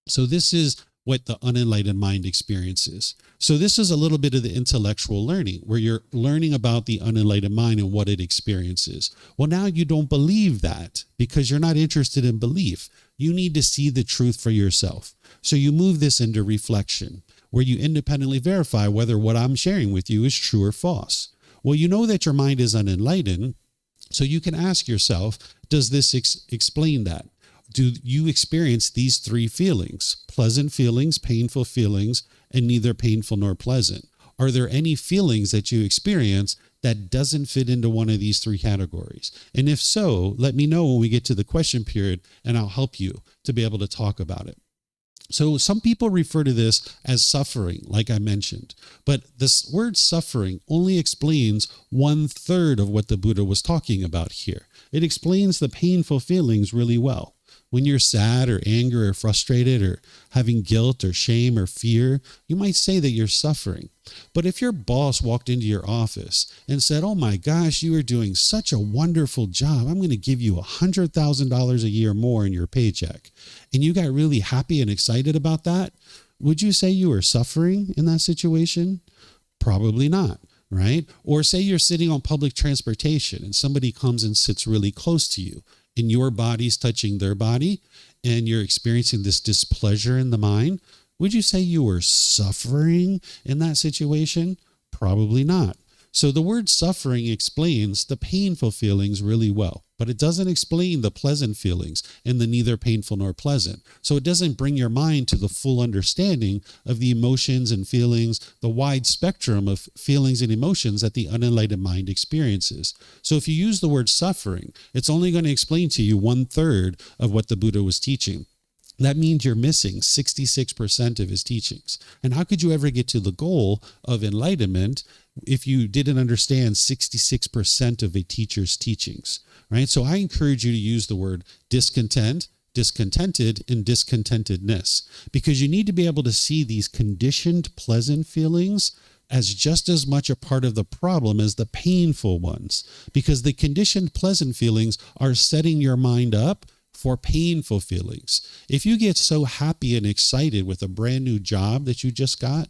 So this is what the unenlightened mind experiences. So this is a little bit of the intellectual learning where you're learning about the unenlightened mind and what it experiences. Well, now you don't believe that because you're not interested in belief. You need to see the truth for yourself. So you move this into reflection where you independently verify whether what I'm sharing with you is true or false. Well, you know that your mind is unenlightened, so you can ask yourself, does this explain that? Do you experience these three feelings, pleasant feelings, painful feelings, and neither painful nor pleasant? Are there any feelings that you experience that doesn't fit into one of these three categories? And if so, let me know when we get to the question period and I'll help you to be able to talk about it. So some people refer to this as suffering, like I mentioned, but this word suffering only explains 1/3 of what the Buddha was talking about here. It explains the painful feelings really well. When you're sad or angry or frustrated or having guilt or shame or fear, you might say that you're suffering. But if your boss walked into your office and said, oh my gosh, you are doing such a wonderful job, I'm going to give you $100,000 a year more in your paycheck, and you got really happy and excited about that, would you say you were suffering in that situation? Probably not. Right? Or say you're sitting on public transportation and somebody comes and sits really close to you and your body's touching their body and you're experiencing this displeasure in the mind. Would you say you were suffering in that situation? Probably not. So the word suffering explains the painful feelings really well. but it doesn't explain the pleasant feelings and the neither painful nor pleasant. So it doesn't bring your mind to the full understanding of the emotions and feelings, the wide spectrum of feelings and emotions that the unenlightened mind experiences. So if you use the word suffering, it's only going to explain to you 1/3 of what the Buddha was teaching. That means you're missing 66% of his teachings. And how could you ever get to the goal of enlightenment if you didn't understand 66% of a teacher's teachings, right? So I encourage you to use the word discontent, discontented, and discontentedness, because you need to be able to see these conditioned pleasant feelings as just as much a part of the problem as the painful ones, because the conditioned pleasant feelings are setting your mind up for painful feelings. If you get so happy and excited with a brand new job that you just got,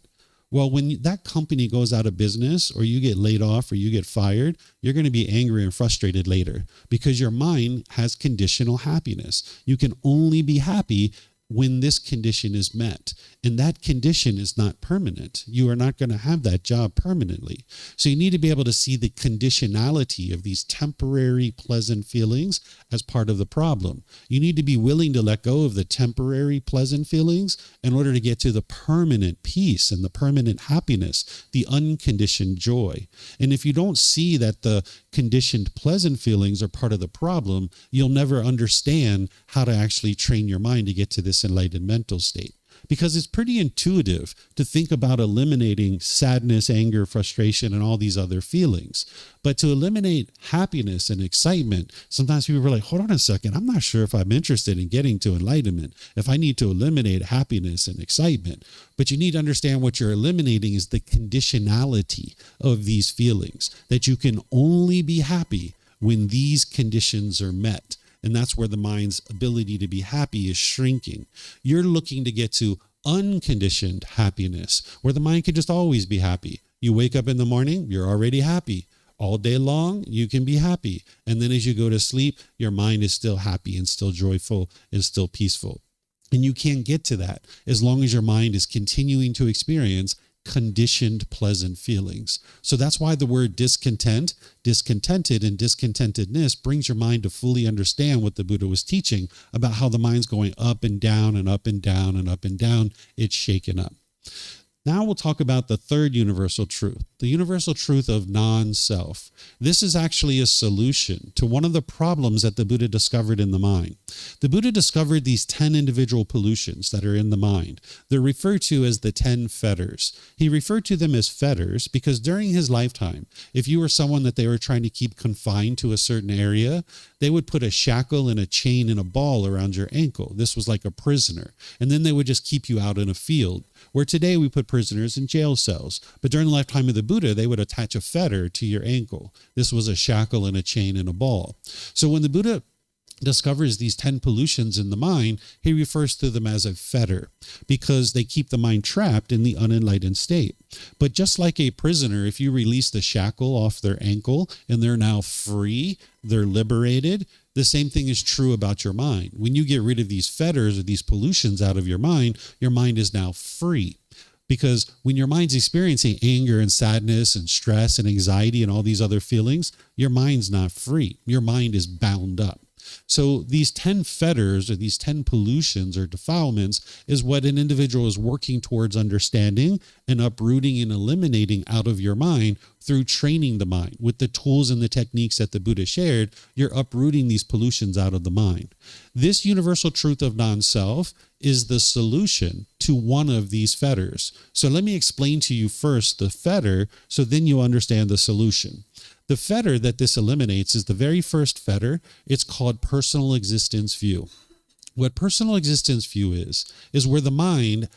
well, when that company goes out of business or you get laid off or you get fired, you're going to be angry and frustrated later because your mind has conditional happiness. You can only be happy when this condition is met. And that condition is not permanent. You are not going to have that job permanently. So you need to be able to see the conditionality of these temporary pleasant feelings as part of the problem. You need to be willing to let go of the temporary pleasant feelings in order to get to the permanent peace and the permanent happiness, the unconditioned joy. And if you don't see that the conditioned pleasant feelings are part of the problem, you'll never understand how to actually train your mind to get to this enlightened mental state. Because it's pretty intuitive to think about eliminating sadness, anger, frustration, and all these other feelings. But to eliminate happiness and excitement, sometimes people are like, hold on a second, I'm not sure if I'm interested in getting to enlightenment, if I need to eliminate happiness and excitement. But you need to understand what you're eliminating is the conditionality of these feelings, that you can only be happy when these conditions are met. And that's where the mind's ability to be happy is shrinking. You're looking to get to unconditioned happiness, where the mind can just always be happy. You wake up in the morning, you're already happy. All day long, you can be happy. And then as you go to sleep, your mind is still happy and still joyful and still peaceful. And you can't get to that as long as your mind is continuing to experience conditioned pleasant feelings. So that's why the word discontent, discontented, and discontentedness brings your mind to fully understand what the Buddha was teaching about how the mind's going up and down and up and down and up and down. It's shaken up. Now we'll talk about the third universal truth, the universal truth of non-self. This is actually a solution to one of the problems that the Buddha discovered in the mind. The Buddha discovered these 10 individual pollutions that are in the mind. They're referred to as the 10 fetters. He referred to them as fetters because during his lifetime, if you were someone that they were trying to keep confined to a certain area, they would put a shackle and a chain and a ball around your ankle. This was like a prisoner. And then they would just keep you out in a field, where today we put prisoners in jail cells. But during the lifetime of the Buddha, they would attach a fetter to your ankle. This was a shackle and a chain and a ball. So when the Buddha discovers these 10 pollutions in the mind, he refers to them as a fetter because they keep the mind trapped in the unenlightened state. But just like a prisoner, if you release the shackle off their ankle and they're now free, they're liberated, the same thing is true about your mind. When you get rid of these fetters or these pollutions out of your mind is now free. Because when your mind's experiencing anger and sadness and stress and anxiety and all these other feelings, your mind's not free. Your mind is bound up. So these 10 fetters or these 10 pollutions or defilements is what an individual is working towards understanding and uprooting and eliminating out of your mind through training the mind. With the tools and the techniques that the Buddha shared, you're uprooting these pollutions out of the mind. This universal truth of non-self is the solution to one of these fetters. So let me explain to you first the fetter, so then you'll understand the solution. The fetter that this eliminates is the very first fetter. It's called personal existence view. What personal existence view is where the mind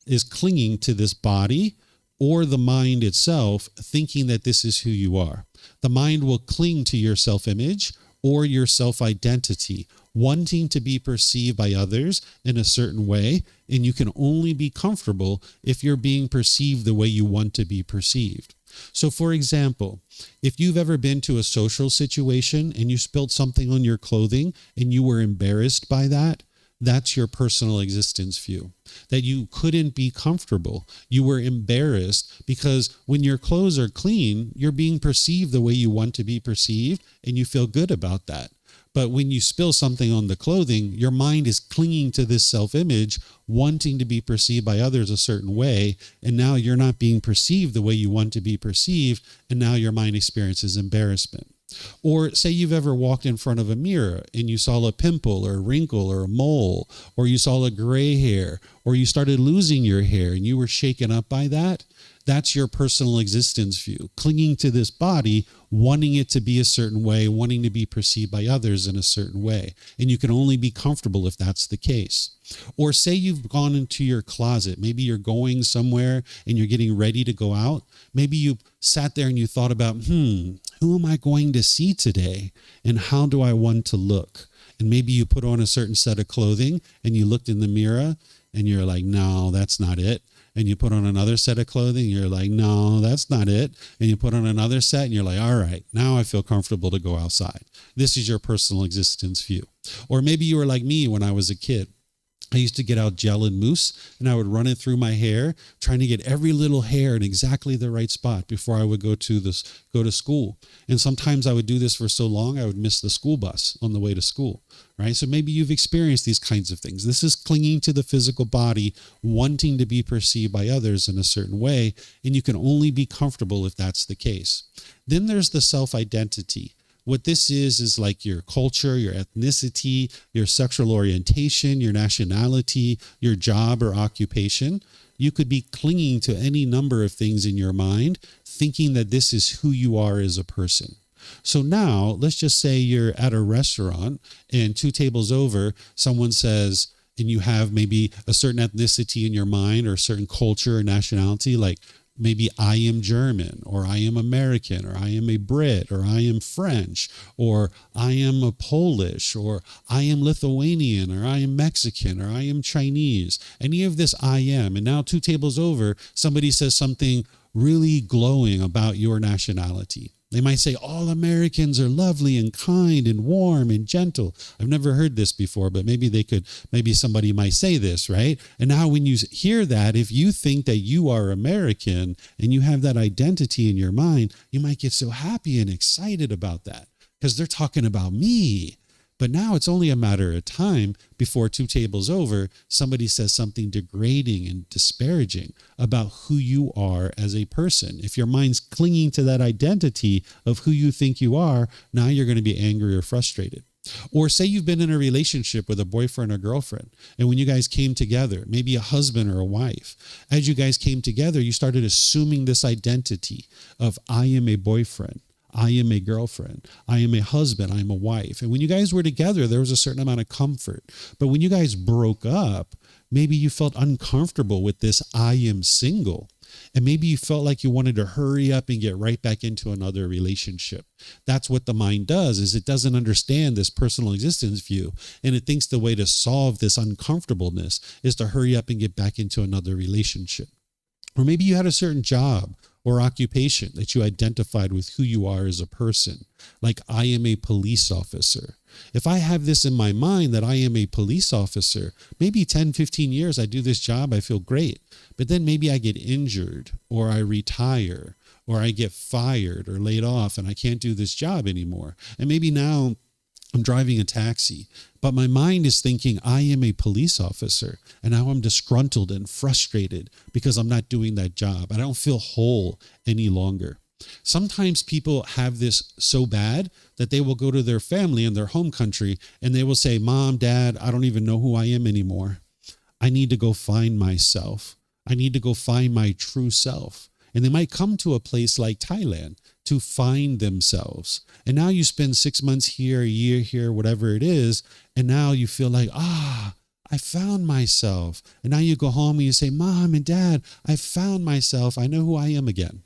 is clinging to this body or the mind itself, thinking that this is who you are. The mind will cling to your self-image or your self-identity, wanting to be perceived by others in a certain way, and you can only be comfortable if you're being perceived the way you want to be perceived. So for example, if you've ever been to a social situation and you spilled something on your clothing and you were embarrassed by that, that's your personal existence view, that you couldn't be comfortable. You were embarrassed because when your clothes are clean, you're being perceived the way you want to be perceived and you feel good about that. But when you spill something on the clothing, your mind is clinging to this self-image, wanting to be perceived by others a certain way. And now you're not being perceived the way you want to be perceived. And now your mind experiences embarrassment. Or say you've ever walked in front of a mirror and you saw a pimple or a wrinkle or a mole, or you saw a gray hair, or you started losing your hair and you were shaken up by that. That's your personal existence view, clinging to this body, wanting it to be a certain way, wanting to be perceived by others in a certain way. And you can only be comfortable if that's the case. Or say you've gone into your closet. Maybe you're going somewhere and you're getting ready to go out. Maybe you sat there and you thought about, who am I going to see today? And how do I want to look? And maybe you put on a certain set of clothing and you looked in the mirror and you're like, no, that's not it. And you put on another set of clothing, you're like, no, that's not it. And you put on another set and you're like, all right, now I feel comfortable to go outside. This is your personal existence view. Or maybe you were like me when I was a kid. I used to get out gel and mousse and I would run it through my hair, trying to get every little hair in exactly the right spot before I would go to school. And sometimes I would do this for so long, I would miss the school bus on the way to school, right? So maybe you've experienced these kinds of things. This is clinging to the physical body, wanting to be perceived by others in a certain way. And you can only be comfortable if that's the case. Then there's the self-identity. What this is like your culture, your ethnicity, your sexual orientation, your nationality, your job or occupation. You could be clinging to any number of things in your mind, thinking that this is who you are as a person. So now let's just say you're at a restaurant and 2 tables over, someone says, and you have maybe a certain ethnicity in your mind or a certain culture or nationality, like maybe I am German, or I am American, or I am a Brit, or I am French, or I am a Polish, or I am Lithuanian, or I am Mexican, or I am Chinese. Any of this I am. And now 2 tables over, somebody says something really glowing about your nationality. They might say, all Americans are lovely and kind and warm and gentle. I've never heard this before, but maybe somebody might say this, right? And now when you hear that, if you think that you are American and you have that identity in your mind, you might get so happy and excited about that because they're talking about me. But now it's only a matter of time before 2 tables over, somebody says something degrading and disparaging about who you are as a person. If your mind's clinging to that identity of who you think you are, now you're going to be angry or frustrated. Or say you've been in a relationship with a boyfriend or girlfriend, and when you guys came together, maybe a husband or a wife, as you guys came together, you started assuming this identity of I am a boyfriend. I am a girlfriend. I am a husband. I am a wife. And when you guys were together, there was a certain amount of comfort. But when you guys broke up, maybe you felt uncomfortable with this I am single. And maybe you felt like you wanted to hurry up and get right back into another relationship. That's what the mind does, is it doesn't understand this personal existence view. And it thinks the way to solve this uncomfortableness is to hurry up and get back into another relationship. Or maybe you had a certain job or occupation that you identified with who you are as a person. Like, I am a police officer. If I have this in my mind that I am a police officer, maybe 10, 15 years I do this job, I feel great. But then maybe I get injured, or I retire, or I get fired or laid off and I can't do this job anymore. And maybe now I'm driving a taxi, but my mind is thinking I am a police officer, and now I'm disgruntled and frustrated because I'm not doing that job. I don't feel whole any longer. Sometimes people have this so bad that they will go to their family in their home country and they will say, Mom, Dad, I don't even know who I am anymore. I need to go find myself. I need to go find my true self. And they might come to a place like Thailand to find themselves. And now you spend 6 months here, a year here, whatever it is. And now you feel like, I found myself. And now you go home and you say, Mom and Dad, I found myself. I know who I am again.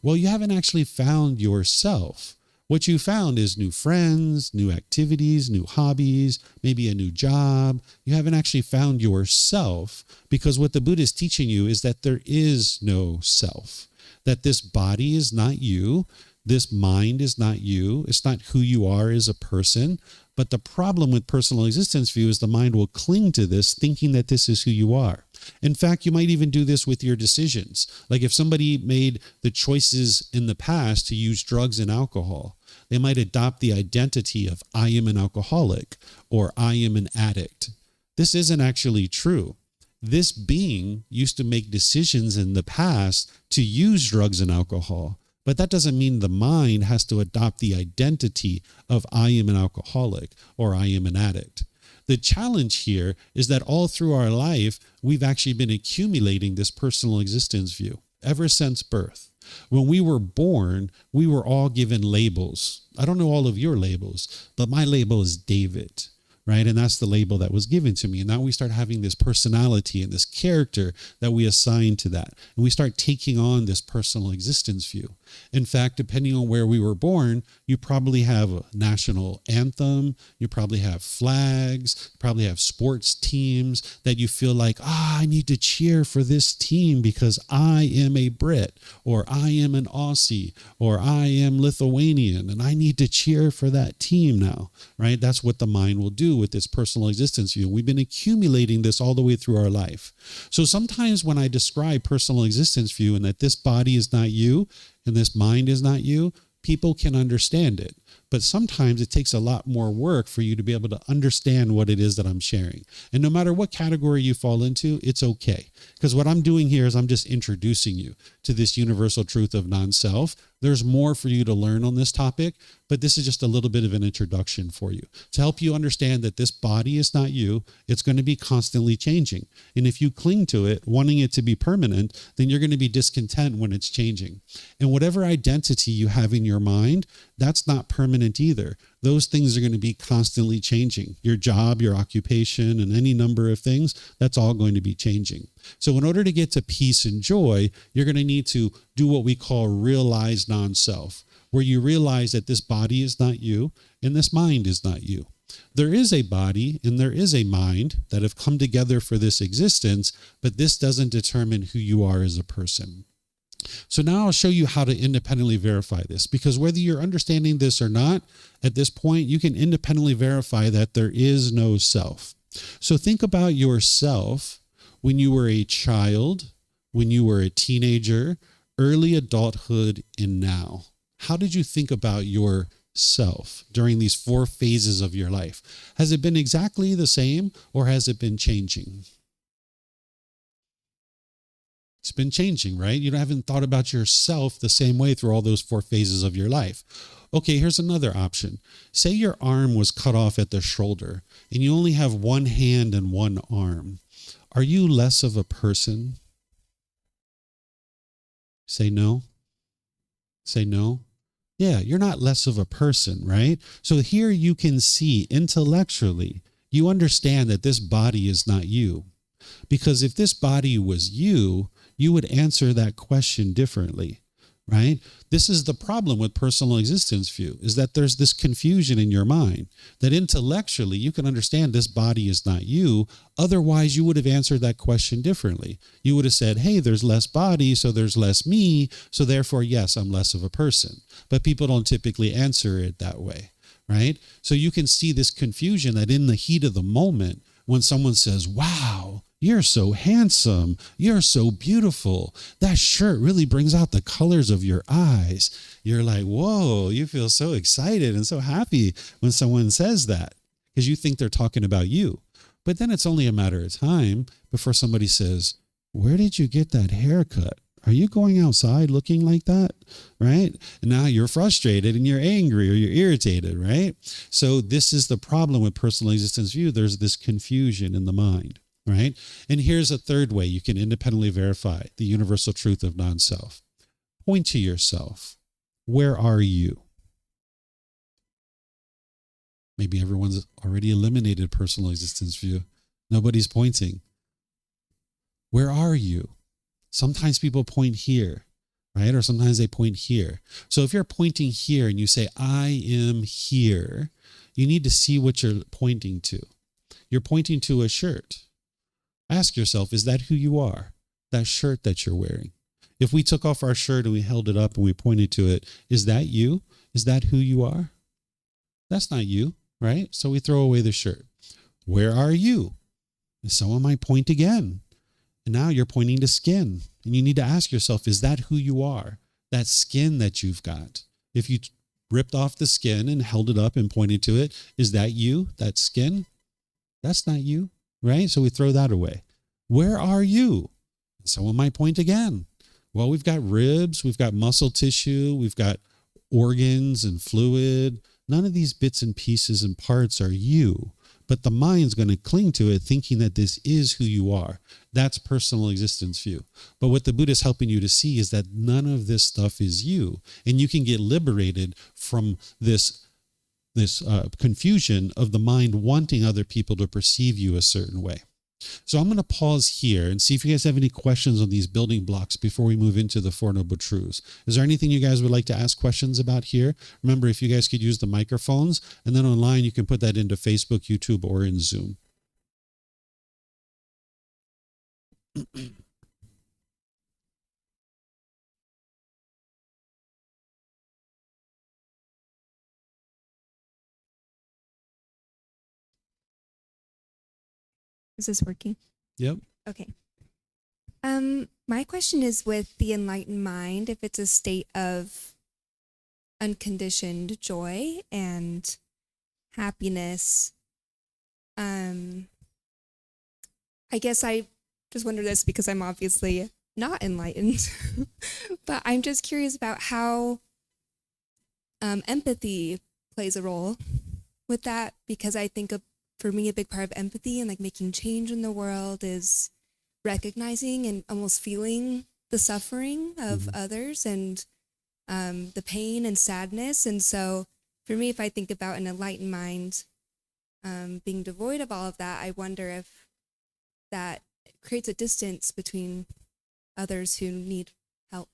Well, you haven't actually found yourself. What you found is new friends, new activities, new hobbies, maybe a new job. You haven't actually found yourself, because what the Buddha is teaching you is that there is no self, that this body is not you, this mind is not you, it's not who you are as a person. But the problem with personal existence view is the mind will cling to this, thinking that this is who you are. In fact, you might even do this with your decisions. Like if somebody made the choices in the past to use drugs and alcohol, They might adopt the identity of I am an alcoholic or I am an addict. This isn't actually true. This being used to make decisions in the past to use drugs and alcohol, but that doesn't mean the mind has to adopt the identity of I am an alcoholic or I am an addict. The challenge here is that all through our life, we've actually been accumulating this personal existence view ever since birth. When we were born, we were all given labels. I don't know all of your labels, but my label is David, right? And that's the label that was given to me. And now we start having this personality and this character that we assign to that. And we start taking on this personal existence view. In fact, depending on where we were born, you probably have a national anthem, you probably have flags, probably have sports teams that you feel like, I need to cheer for this team because I am a Brit, or I am an Aussie, or I am Lithuanian, and I need to cheer for that team now, right? That's what the mind will do with its personal existence view. We've been accumulating this all the way through our life. So sometimes when I describe personal existence view and that this body is not you, and this mind is not you, people can understand it. But sometimes it takes a lot more work for you to be able to understand what it is that I'm sharing. And no matter what category you fall into, it's okay. Because what I'm doing here is I'm just introducing you to this universal truth of non-self. There's more for you to learn on this topic, but this is just a little bit of an introduction for you to help you understand that this body is not you. It's going to be constantly changing. And if you cling to it, wanting it to be permanent, then you're going to be discontent when it's changing. And whatever identity you have in your mind, that's not permanent either. Those things are going to be constantly changing. Your job, your occupation, and any number of things, that's all going to be changing. So in order to get to peace and joy, you're going to need to do what we call realized non-self, where you realize that this body is not you and this mind is not you. There is a body and there is a mind that have come together for this existence, but this doesn't determine who you are as a person. So now I'll show you how to independently verify this, because whether you're understanding this or not, at this point, you can independently verify that there is no self. So think about yourself when you were a child, when you were a teenager, early adulthood, and now. How did you think about yourself during these 4 phases of your life? Has it been exactly the same or has it been changing? It's been changing, right? You haven't thought about yourself the same way through all those 4 phases of your life. Okay, here's another option. Say your arm was cut off at the shoulder and you only have one hand and one arm. Are you less of a person? Say no. Say no. Yeah, you're not less of a person, right? So here you can see intellectually, you understand that this body is not you. Because if this body was you, you would answer that question differently, right? This is the problem with personal existence view, is that there's this confusion in your mind that intellectually you can understand this body is not you. Otherwise, you would have answered that question differently. You would have said, hey, there's less body, so there's less me. So therefore, yes, I'm less of a person. But people don't typically answer it that way, right? So you can see this confusion that in the heat of the moment, when someone says, wow, you're so handsome, you're so beautiful, that shirt really brings out the colors of your eyes. You're like, whoa, you feel so excited and so happy when someone says that because you think they're talking about you. But then it's only a matter of time before somebody says, where did you get that haircut? Are you going outside looking like that? Right? And now you're frustrated and you're angry or you're irritated, right? So this is the problem with personal existence view. There's this confusion in the mind, right? And here's a third way you can independently verify the universal truth of non-self. Point to yourself. Where are you? Maybe everyone's already eliminated personal existence view. Nobody's pointing. Where are you? Sometimes people point here, right? Or sometimes they point here. So if you're pointing here and you say, I am here, you need to see what you're pointing to. You're pointing to a shirt. Ask yourself, is that who you are? That shirt that you're wearing. If we took off our shirt and we held it up and we pointed to it, is that you? Is that who you are? That's not you, right? So we throw away the shirt. Where are you? And someone might point again. And now you're pointing to skin. And you need to ask yourself, is that who you are? That skin that you've got. If you ripped off the skin and held it up and pointed to it. Is that you? That skin? That's not you, right? So we throw that away. Where are you? Someone might point again. Well, we've got ribs, we've got muscle tissue, we've got organs and fluid. None of these bits and pieces and parts are you, but the mind's going to cling to it thinking that this is who you are. That's personal existence view. But what the Buddha is helping you to see is that none of this stuff is you, and you can get liberated from this confusion of the mind wanting other people to perceive you a certain way. So I'm going to pause here and see if you guys have any questions on these building blocks before we move into the Four Noble Truths. Is there anything you guys would like to ask questions about here? Remember, if you guys could use the microphones, and then online you can put that into Facebook, YouTube, or in Zoom. Is this working? Yep. Okay. My question is with the enlightened mind, if it's a state of unconditioned joy and happiness, I guess I just wonder this because I'm obviously not enlightened, but I'm just curious about how empathy plays a role with that, because I think for me, a big part of empathy and like making change in the world is recognizing and almost feeling the suffering of others and the pain and sadness. And so for me, if I think about an enlightened mind being devoid of all of that, I wonder if that creates a distance between others who need help.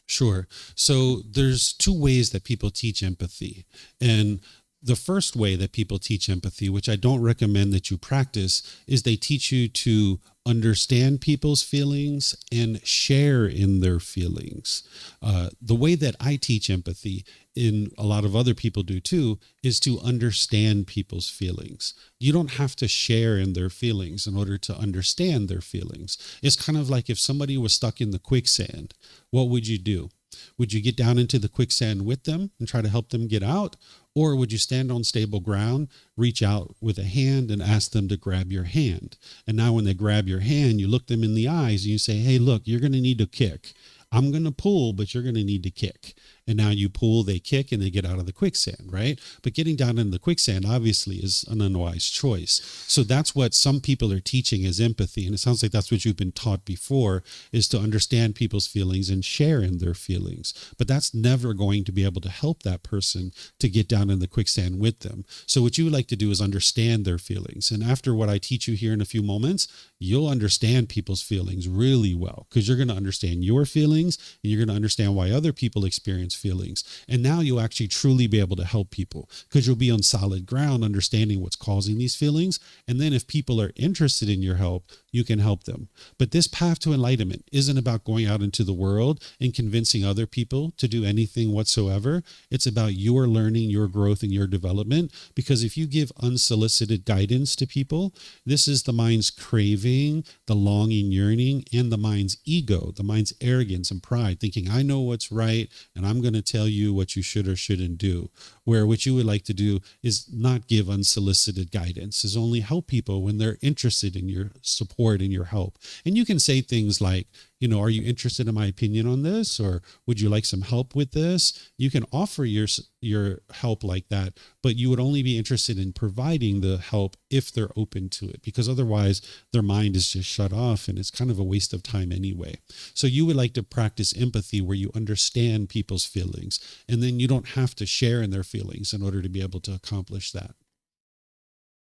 Sure. So there's two ways that people teach empathy. And the first way that people teach empathy, which I don't recommend that you practice, is they teach you to understand people's feelings and share in their feelings. The way that I teach empathy, and a lot of other people do too, is to understand people's feelings. You don't have to share in their feelings in order to understand their feelings. It's kind of like if somebody was stuck in the quicksand, what would you do? Would you get down into the quicksand with them and try to help them get out? Or would you stand on stable ground, reach out with a hand and ask them to grab your hand? And now when they grab your hand, you look them in the eyes and you say, hey, look, you're going to need to kick. I'm going to pull, but you're going to need to kick. And now you pull, they kick, and they get out of the quicksand, right? But getting down in the quicksand obviously is an unwise choice. So that's what some people are teaching as empathy. And it sounds like that's what you've been taught before, is to understand people's feelings and share in their feelings. But that's never going to be able to help that person to get down in the quicksand with them. So what you would like to do is understand their feelings. And after what I teach you here in a few moments, you'll understand people's feelings really well, because you're going to understand your feelings and you're going to understand why other people experience feelings. And now you'll actually truly be able to help people, because you'll be on solid ground understanding what's causing these feelings. And then if people are interested in your help, you can help them. But this path to enlightenment isn't about going out into the world and convincing other people to do anything whatsoever. It's about your learning, your growth, and your development. Because if you give unsolicited guidance to people, this is the mind's craving, the longing, yearning, and the mind's ego, the mind's arrogance and pride, thinking, I know what's right, and I'm going to tell you what you should or shouldn't do. Where what you would like to do is not give unsolicited guidance, is only help people when they're interested in your support and your help. And you can say things like, you know, are you interested in my opinion on this? Or would you like some help with this? You can offer your help like that, but you would only be interested in providing the help if they're open to it, because otherwise their mind is just shut off and it's kind of a waste of time anyway. So you would like to practice empathy where you understand people's feelings, and then you don't have to share in their feelings in order to be able to accomplish that.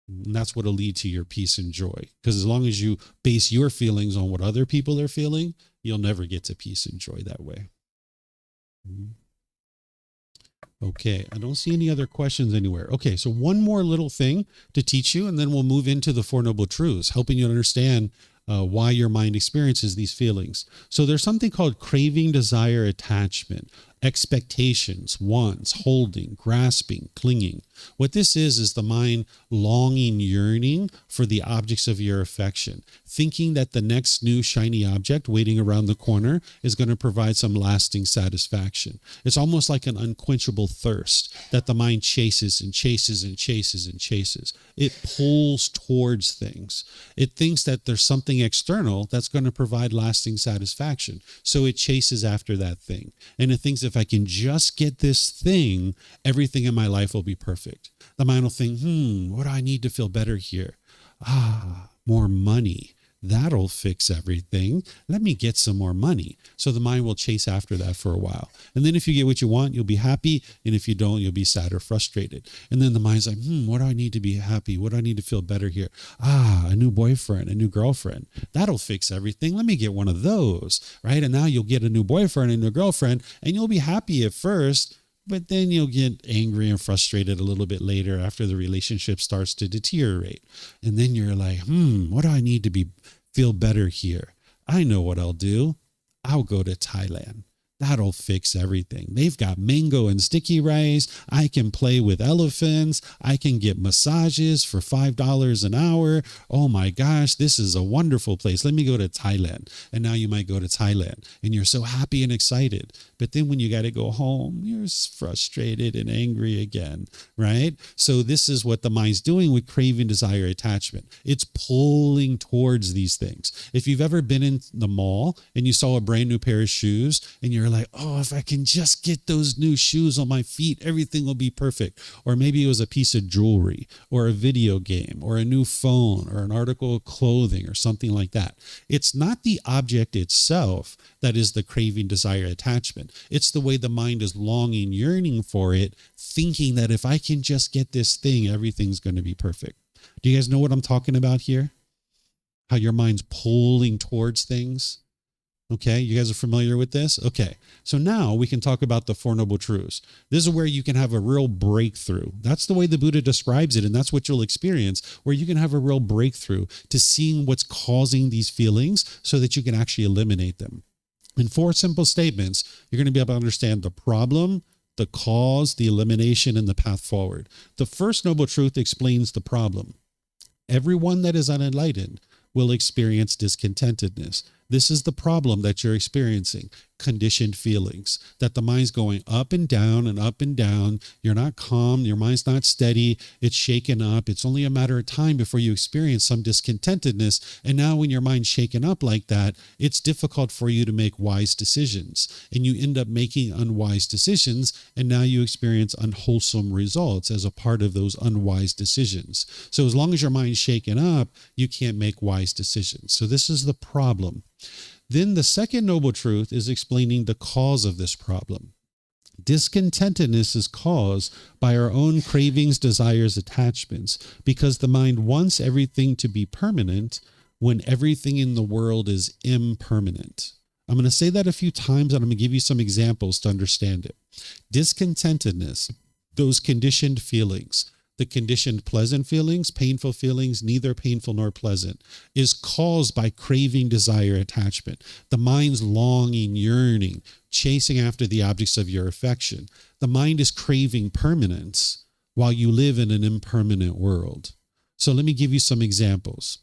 And that's what will lead to your peace and joy. Because as long as you base your feelings on what other people are feeling, you'll never get to peace and joy that way. Okay, I don't see any other questions anywhere. Okay, so one more little thing to teach you, and then we'll move into the Four Noble Truths, helping you understand why your mind experiences these feelings. So there's something called craving, desire, attachment. expectations, wants, holding, grasping, clinging. What this is the mind longing, yearning for the objects of your affection, thinking that the next new shiny object waiting around the corner is going to provide some lasting satisfaction. It's almost like an unquenchable thirst that the mind chases and chases and chases and chases. It pulls towards things. It thinks that there's something external that's going to provide lasting satisfaction. So it chases after that thing. And it thinks if I can just get this thing, everything in my life will be perfect. The mind will think, what do I need to feel better here? More money. That'll fix everything. Let me get some more money. So the mind will chase after that for a while. And then if you get what you want, you'll be happy. And if you don't, you'll be sad or frustrated. And then the mind's like, what do I need to be happy? What do I need to feel better here? A new boyfriend, a new girlfriend. That'll fix everything. Let me get one of those, right? And now you'll get a new boyfriend and a new girlfriend, and you'll be happy at first, but then you'll get angry and frustrated a little bit later after the relationship starts to deteriorate. And then you're like, what do I need to feel better here? I know what I'll do. I'll go to Thailand. That'll fix everything. They've got mango and sticky rice. I can play with elephants. I can get massages for $5 an hour. Oh my gosh, this is a wonderful place. Let me go to Thailand. And now you might go to Thailand and you're so happy and excited. But then when you got to go home, you're frustrated and angry again, right? So this is what the mind's doing with craving, desire, attachment. It's pulling towards these things. If you've ever been in the mall and you saw a brand new pair of shoes and you're like, if I can just get those new shoes on my feet, everything will be perfect. Or maybe it was a piece of jewelry or a video game or a new phone or an article of clothing or something like that. It's not the object itself that is the craving, desire, attachment. It's the way the mind is longing, yearning for it, thinking that if I can just get this thing, everything's going to be perfect. Do you guys know what I'm talking about here? How your mind's pulling towards things? Okay, you guys are familiar with this? Okay, so now we can talk about the Four Noble Truths. This is where you can have a real breakthrough. That's the way the Buddha describes it, and that's what you'll experience, where you can have a real breakthrough to seeing what's causing these feelings so that you can actually eliminate them. In 4 simple statements, you're going to be able to understand the problem, the cause, the elimination, and the path forward. The first Noble Truth explains the problem. Everyone that is unenlightened will experience discontentedness. This is the problem that you're experiencing, conditioned feelings, that the mind's going up and down and up and down. You're not calm. Your mind's not steady. It's shaken up. It's only a matter of time before you experience some discontentedness. And now when your mind's shaken up like that, it's difficult for you to make wise decisions. And you end up making unwise decisions. And now you experience unwholesome results as a part of those unwise decisions. So as long as your mind's shaken up, you can't make wise decisions. So this is the problem. Then the second noble truth is explaining the cause of this problem. Discontentedness is caused by our own cravings, desires, attachments, because the mind wants everything to be permanent when everything in the world is impermanent. I'm going to say that a few times, and I'm going to give you some examples to understand it. Discontentedness, those conditioned feelings, the conditioned pleasant feelings, painful feelings, neither painful nor pleasant, is caused by craving, desire, attachment. The mind's longing, yearning, chasing after the objects of your affection. The mind is craving permanence while you live in an impermanent world. So let me give you some examples.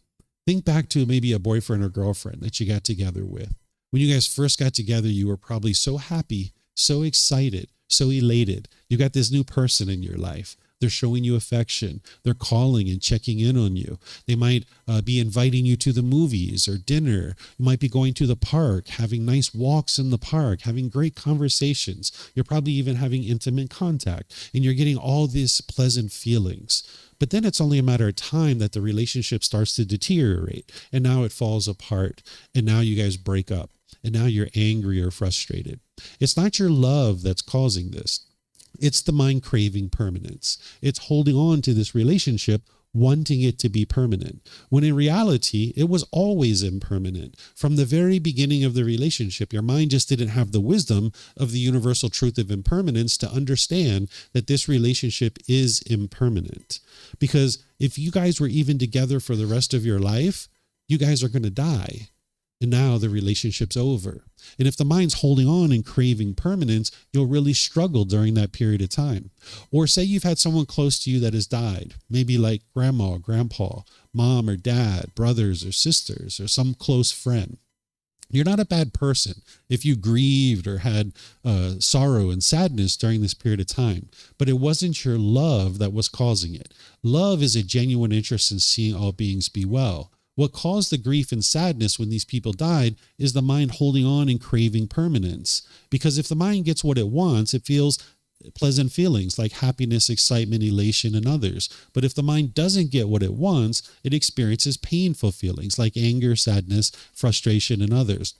Think back to maybe a boyfriend or girlfriend that you got together with. When you guys first got together, you were probably so happy, so excited, so elated. You got this new person in your life. They're showing you affection. They're calling and checking in on you. They might be inviting you to the movies or dinner. You might be going to the park, having nice walks in the park, having great conversations. You're probably even having intimate contact, and you're getting all these pleasant feelings. But then it's only a matter of time that the relationship starts to deteriorate, and now it falls apart, and now you guys break up, and now you're angry or frustrated. It's not your love that's causing this. It's the mind craving permanence. It's holding on to this relationship, wanting it to be permanent, when in reality, it was always impermanent. From the very beginning of the relationship, your mind just didn't have the wisdom of the universal truth of impermanence to understand that this relationship is impermanent. Because if you guys were even together for the rest of your life, you guys are going to die. And now the relationship's over. And if the mind's holding on and craving permanence, you'll really struggle during that period of time. Or say you've had someone close to you that has died, maybe like grandma, grandpa, mom or dad, brothers or sisters, or some close friend. You're not a bad person if you grieved or had sorrow and sadness during this period of time, but it wasn't your love that was causing it. Love is a genuine interest in seeing all beings be well. What caused the grief and sadness when these people died is the mind holding on and craving permanence. Because if the mind gets what it wants, it feels pleasant feelings like happiness, excitement, elation, and others. But if the mind doesn't get what it wants, it experiences painful feelings like anger, sadness, frustration, and others.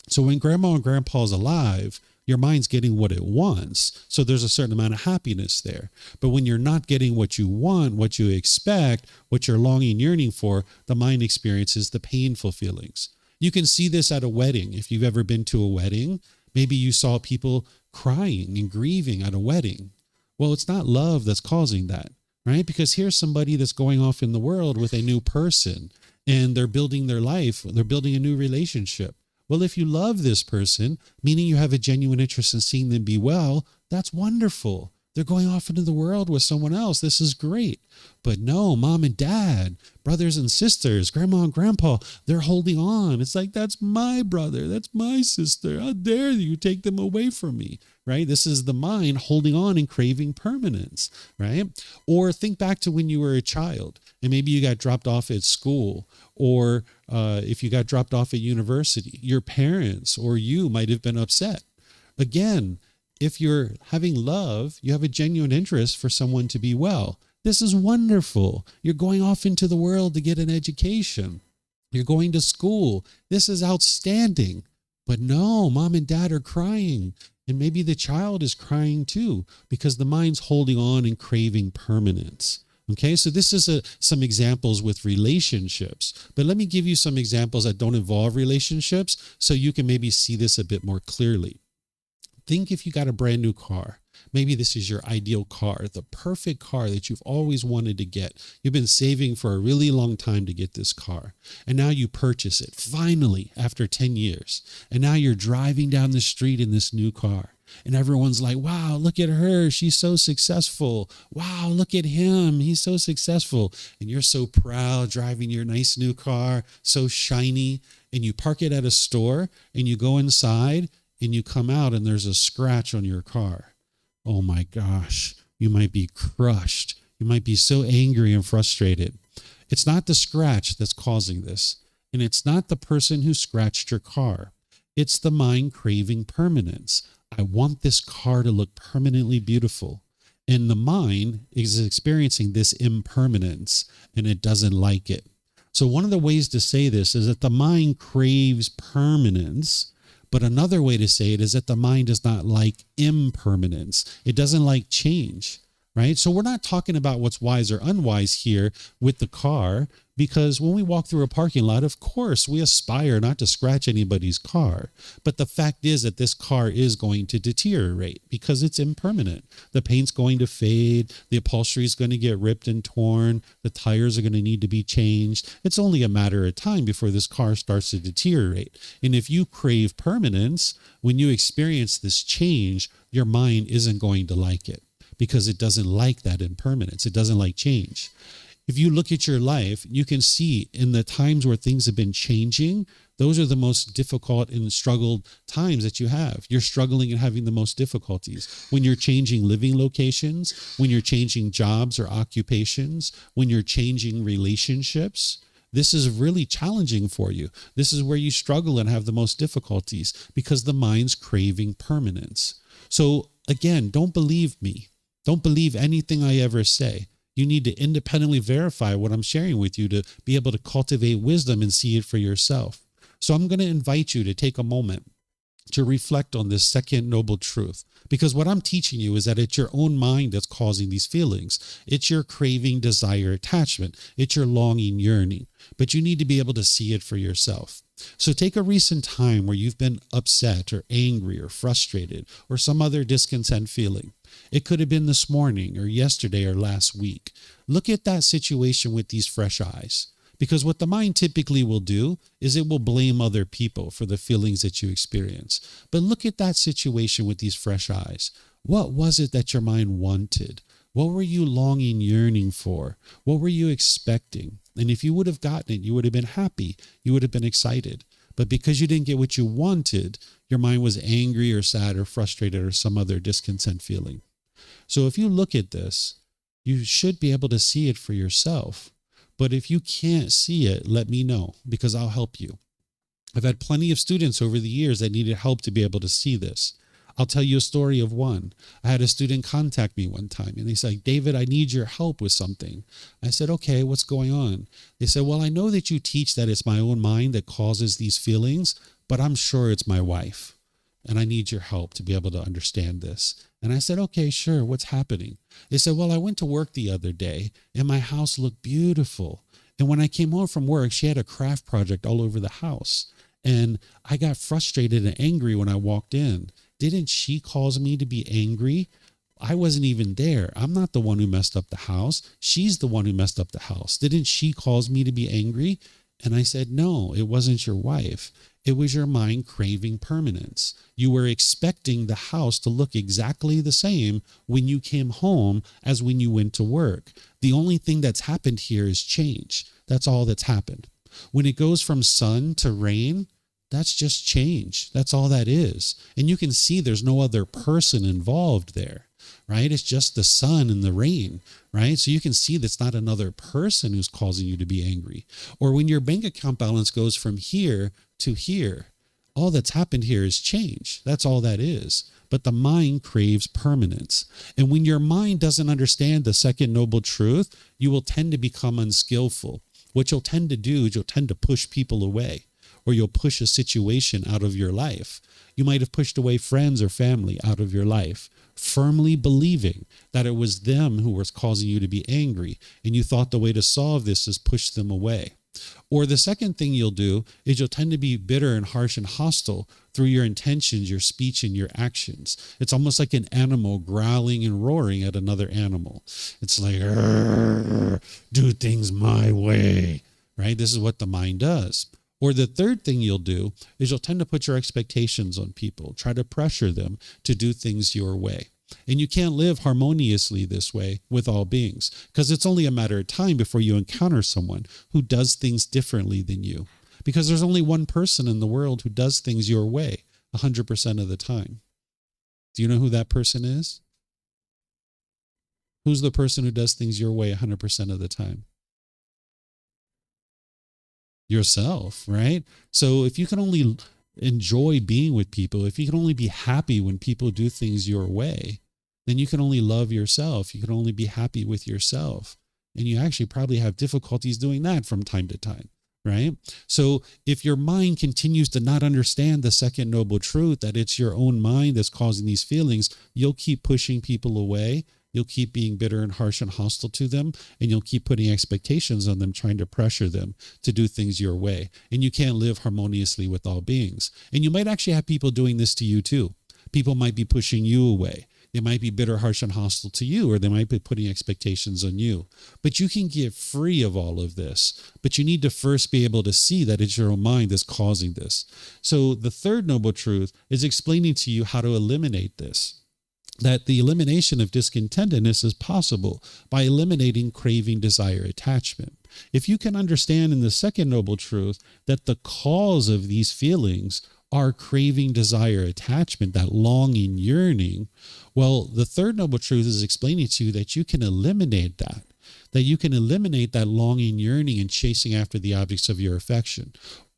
So when grandma and grandpa's alive, your mind's getting what it wants. So there's a certain amount of happiness there. But when you're not getting what you want, what you expect, what you're longing, yearning for, the mind experiences the painful feelings. You can see this at a wedding. If you've ever been to a wedding, maybe you saw people crying and grieving at a wedding. Well, it's not love that's causing that, right? Because here's somebody that's going off in the world with a new person and they're building their life. They're building a new relationship. Well, if you love this person, meaning you have a genuine interest in seeing them be well, that's wonderful. They're going off into the world with someone else. This is great. But no, mom and dad, brothers and sisters, grandma and grandpa, they're holding on. It's like, that's my brother. That's my sister. How dare you take them away from me, right? This is the mind holding on and craving permanence, right? Or think back to when you were a child and maybe you got dropped off at school, or if you got dropped off at university, your parents or you might have been upset. Again, if you're having love, you have a genuine interest for someone to be well. This is wonderful. You're going off into the world to get an education. You're going to school. This is outstanding. But no, mom and dad are crying. And maybe the child is crying too, because the mind's holding on and craving permanence. Okay, so this is some examples with relationships. But let me give you some examples that don't involve relationships so you can maybe see this a bit more clearly. Think if you got a brand new car. Maybe this is your ideal car, the perfect car that you've always wanted to get. You've been saving for a really long time to get this car. And now you purchase it, finally, after 10 years. And now you're driving down the street in this new car. And everyone's like, wow, look at her. She's so successful. Wow, look at him. He's so successful. And you're so proud driving your nice new car, so shiny. And you park it at a store and you go inside and you come out and there's a scratch on your car. Oh my gosh, you might be crushed. You might be so angry and frustrated. It's not the scratch that's causing this. And it's not the person who scratched your car. It's the mind craving permanence. I want this car to look permanently beautiful. And the mind is experiencing this impermanence and it doesn't like it. So one of the ways to say this is that the mind craves permanence. But another way to say it is that the mind does not like impermanence. It doesn't like change, right? So we're not talking about what's wise or unwise here with the car, because when we walk through a parking lot, of course, we aspire not to scratch anybody's car. But the fact is that this car is going to deteriorate because it's impermanent. The paint's going to fade. The upholstery is going to get ripped and torn. The tires are going to need to be changed. It's only a matter of time before this car starts to deteriorate. And if you crave permanence, when you experience this change, your mind isn't going to like it because it doesn't like that impermanence. It doesn't like change. If you look at your life, you can see in the times where things have been changing, those are the most difficult and struggled times that you have. You're struggling and having the most difficulties. When you're changing living locations, when you're changing jobs or occupations, when you're changing relationships, this is really challenging for you. This is where you struggle and have the most difficulties because the mind's craving permanence. So again, don't believe me. Don't believe anything I ever say. You need to independently verify what I'm sharing with you to be able to cultivate wisdom and see it for yourself. So I'm going to invite you to take a moment to reflect on this second noble truth, because what I'm teaching you is that it's your own mind that's causing these feelings. It's your craving, desire, attachment. It's your longing, yearning, but you need to be able to see it for yourself. So take a recent time where you've been upset or angry or frustrated or some other discontent feeling. It could have been this morning or yesterday or last week. Look at that situation with these fresh eyes, Because what the mind typically will do is it will blame other people for the feelings that you experience. But look at that situation with these fresh eyes. What was it that your mind wanted? What were you longing, yearning for? What were you expecting? And if you would have gotten it, you would have been happy. You would have been excited. But because you didn't get what you wanted, your mind was angry or sad or frustrated or some other discontent feeling. So if you look at this, you should be able to see it for yourself. But if you can't see it, let me know, because I'll help you. I've had plenty of students over the years that needed help to be able to see this. I'll tell you a story of one. I had a student contact me one time and they said, David, I need your help with something. I said, okay, what's going on? They said, well, I know that you teach that it's my own mind that causes these feelings, but I'm sure it's my wife. And I need your help to be able to understand this. And I said, okay, sure. What's happening? They said, well, I went to work the other day and my house looked beautiful. And when I came home from work, she had a craft project all over the house. And I got frustrated and angry when I walked in. Didn't she cause me to be angry? I wasn't even there. I'm not the one who messed up the house. She's the one who messed up the house. Didn't she cause me to be angry? And I said, no, it wasn't your wife. It was your mind craving permanence. You were expecting the house to look exactly the same when you came home as when you went to work. The only thing that's happened here is change. That's all that's happened. When it goes from sun to rain, that's just change. That's all that is. And you can see there's no other person involved there, right? It's just the sun and the rain, right? So you can see that's not another person who's causing you to be angry. Or when your bank account balance goes from here to here, all that's happened here is change. That's all that is. But the mind craves permanence. And when your mind doesn't understand the second noble truth, you will tend to become unskillful. What you'll tend to do is you'll tend to push people away, or you'll push a situation out of your life. You might have pushed away friends or family out of your life, firmly believing that it was them who was causing you to be angry, and you thought the way to solve this is push them away. Or the second thing you'll do is you'll tend to be bitter and harsh and hostile through your intentions, your speech, and your actions. It's almost like an animal growling and roaring at another animal. It's like, do things my way, right? This is what the mind does. Or the third thing you'll do is you'll tend to put your expectations on people, try to pressure them to do things your way. And you can't live harmoniously this way with all beings, because it's only a matter of time before you encounter someone who does things differently than you. Because there's only one person in the world who does things your way 100% of the time. Do you know who that person is? Who's the person who does things your way 100% of the time? Yourself, right? So if you can only enjoy being with people, if you can only be happy when people do things your way, then you can only love yourself. You can only be happy with yourself. And you actually probably have difficulties doing that from time to time, right? So if your mind continues to not understand the second noble truth, that it's your own mind that's causing these feelings, you'll keep pushing people away. You'll keep being bitter and harsh and hostile to them, and you'll keep putting expectations on them, trying to pressure them to do things your way. And you can't live harmoniously with all beings. And you might actually have people doing this to you too. People might be pushing you away. They might be bitter, harsh, and hostile to you, or they might be putting expectations on you. But you can get free of all of this. But you need to first be able to see that it's your own mind that's causing this. So the third noble truth is explaining to you how to eliminate this. That the elimination of discontentedness is possible by eliminating craving, desire, attachment. If you can understand in the second noble truth that the cause of these feelings are craving, desire, attachment, that longing, yearning, well, the third noble truth is explaining to you that you can eliminate that you can eliminate that longing, yearning, and chasing after the objects of your affection.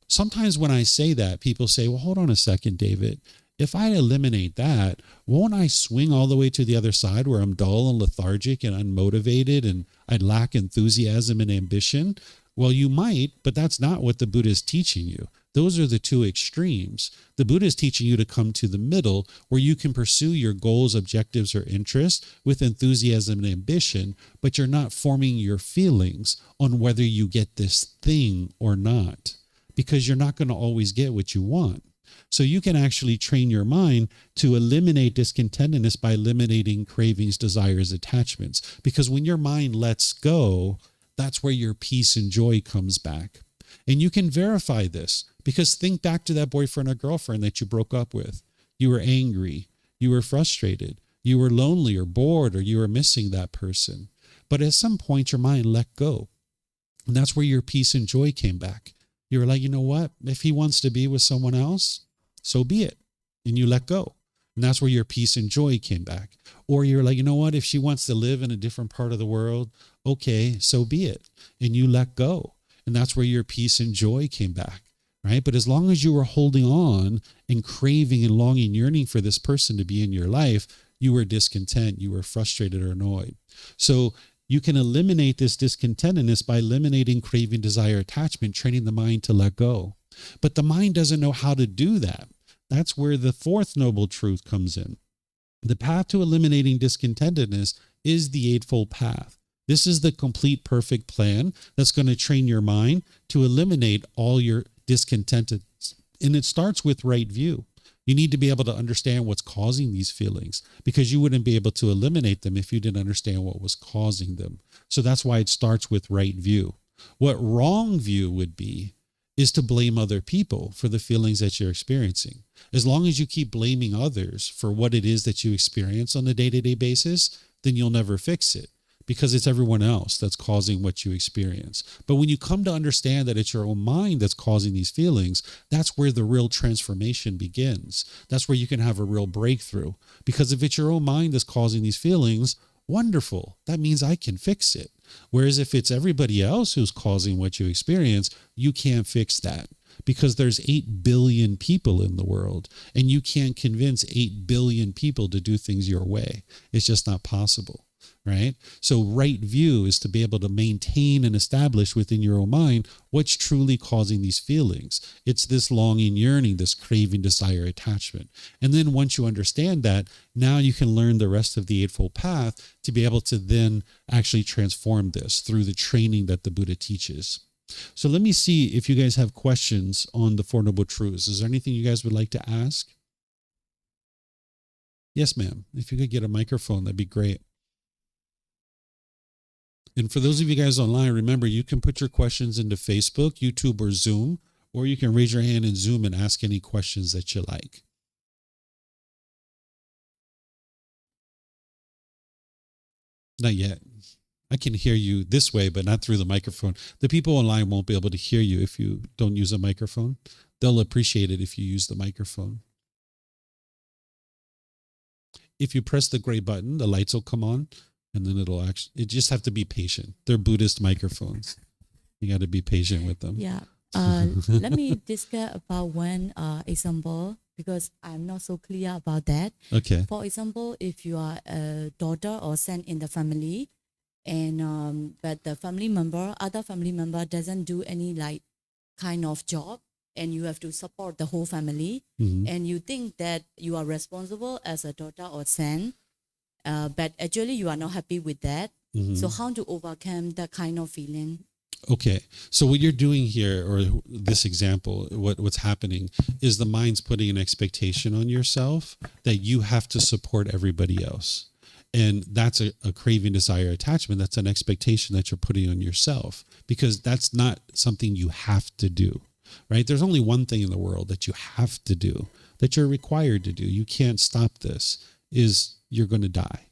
Sometimes when I say that, people say, well, hold on a second, David. If I eliminate that, won't I swing all the way to the other side where I'm dull and lethargic and unmotivated and I'd lack enthusiasm and ambition? Well, you might, but that's not what the Buddha is teaching you. Those are the two extremes. The Buddha is teaching you to come to the middle where you can pursue your goals, objectives, or interests with enthusiasm and ambition, but you're not forming your feelings on whether you get this thing or not, because you're not going to always get what you want. So you can actually train your mind to eliminate discontentedness by eliminating cravings, desires, attachments. Because when your mind lets go, that's where your peace and joy comes back. And you can verify this, because think back to that boyfriend or girlfriend that you broke up with. You were angry, you were frustrated, you were lonely or bored, or you were missing that person. But at some point, your mind let go. And that's where your peace and joy came back. You were like, you know what? If he wants to be with someone else, so be it. And you let go. And that's where your peace and joy came back. Or you're like, you know what? If she wants to live in a different part of the world, okay, so be it. And you let go. And that's where your peace and joy came back, right? But as long as you were holding on and craving and longing, yearning for this person to be in your life, you were discontent, you were frustrated or annoyed. So you can eliminate this discontentedness by eliminating craving, desire, attachment, training the mind to let go. But the mind doesn't know how to do that. That's where the fourth noble truth comes in. The path to eliminating discontentedness is the Eightfold Path. This is the complete, perfect plan that's going to train your mind to eliminate all your discontentedness. And it starts with right view. You need to be able to understand what's causing these feelings, because you wouldn't be able to eliminate them if you didn't understand what was causing them. So that's why it starts with right view. What wrong view would be is to blame other people for the feelings that you're experiencing. As long as you keep blaming others for what it is that you experience on a day-to-day basis, then you'll never fix it, because it's everyone else that's causing what you experience. But when you come to understand that it's your own mind that's causing these feelings, that's where the real transformation begins. That's where you can have a real breakthrough. Because if it's your own mind that's causing these feelings, wonderful. That means I can fix it. Whereas if it's everybody else who's causing what you experience, you can't fix that, because there's 8 billion people in the world, and you can't convince 8 billion people to do things your way. It's just not possible. Right? So right view is to be able to maintain and establish within your own mind what's truly causing these feelings. It's this longing, yearning, this craving, desire, attachment. And then once you understand that, now you can learn the rest of the Eightfold Path to be able to then actually transform this through the training that the Buddha teaches. So let me see if you guys have questions on the Four Noble Truths. Is there anything you guys would like to ask? Yes, ma'am. If you could get a microphone, that'd be great. And for those of you guys online, remember, you can put your questions into Facebook, YouTube, or Zoom, or you can raise your hand in Zoom and ask any questions that you like. Not yet. I can hear you this way, but not through the microphone. The people online won't be able to hear you if you don't use a microphone. They'll appreciate it if you use the microphone. If you press the gray button, the lights will come on. And then you just have to be patient. They're Buddhist microphones. You got to be patient with them. Yeah. Let me discuss about one example, because I'm not so clear about that. Okay. For example, if you are a daughter or son in the family, and but the other family member doesn't do any kind of job, and you have to support the whole family, and you think that you are responsible as a daughter or son, but actually you are not happy with that. So how to overcome that kind of feeling? Okay. So what you're doing here, or this example, what's happening is the mind's putting an expectation on yourself that you have to support everybody else. And that's a craving, desire, attachment. That's an expectation that you're putting on yourself, because that's not something you have to do, right? There's only one thing in the world that you have to do, that you're required to do. You can't stop this, is you're going to die,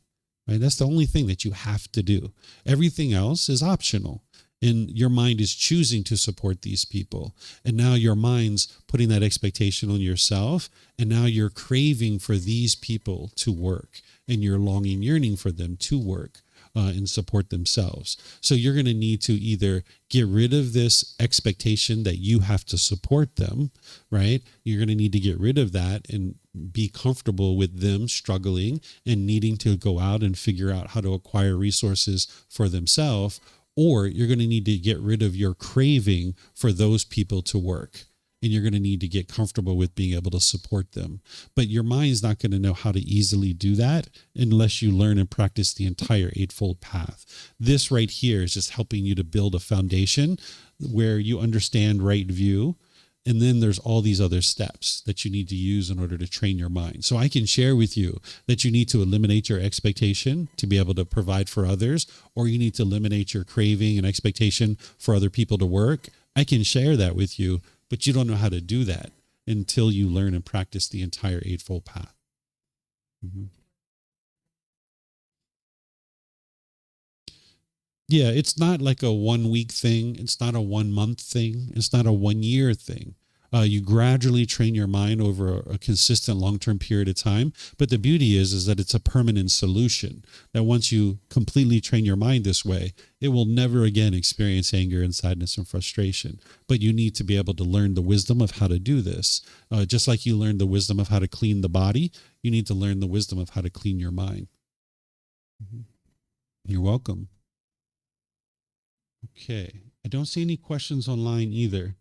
right? That's the only thing that you have to do. Everything else is optional. And your mind is choosing to support these people. And now your mind's putting that expectation on yourself. And now you're craving for these people to work. And you're longing, yearning for them to work and support themselves. So you're going to need to either get rid of this expectation that you have to support them, right? You're going to need to get rid of that and be comfortable with them struggling and needing to go out and figure out how to acquire resources for themselves. Or you're going to need to get rid of your craving for those people to work. And you're going to need to get comfortable with being able to support them. But your mind's not going to know how to easily do that unless you learn and practice the entire Eightfold Path. This right here is just helping you to build a foundation where you understand right view, And then there's all these other steps that you need to use in order to train your mind. So I can share with you that you need to eliminate your expectation to be able to provide for others, or you need to eliminate your craving and expectation for other people to work. I can share that with you, but you don't know how to do that until you learn and practice the entire Eightfold Path. Mm-hmm. Yeah, it's not like a 1 week thing. It's not a 1 month thing. It's not a 1 year thing. You gradually train your mind over a consistent long-term period of time. But the beauty is that it's a permanent solution, that once you completely train your mind this way, it will never again experience anger and sadness and frustration. But you need to be able to learn the wisdom of how to do this. Just like you learn the wisdom of how to clean the body, you need to learn the wisdom of how to clean your mind. Mm-hmm. You're welcome. Okay, I don't see any questions online either.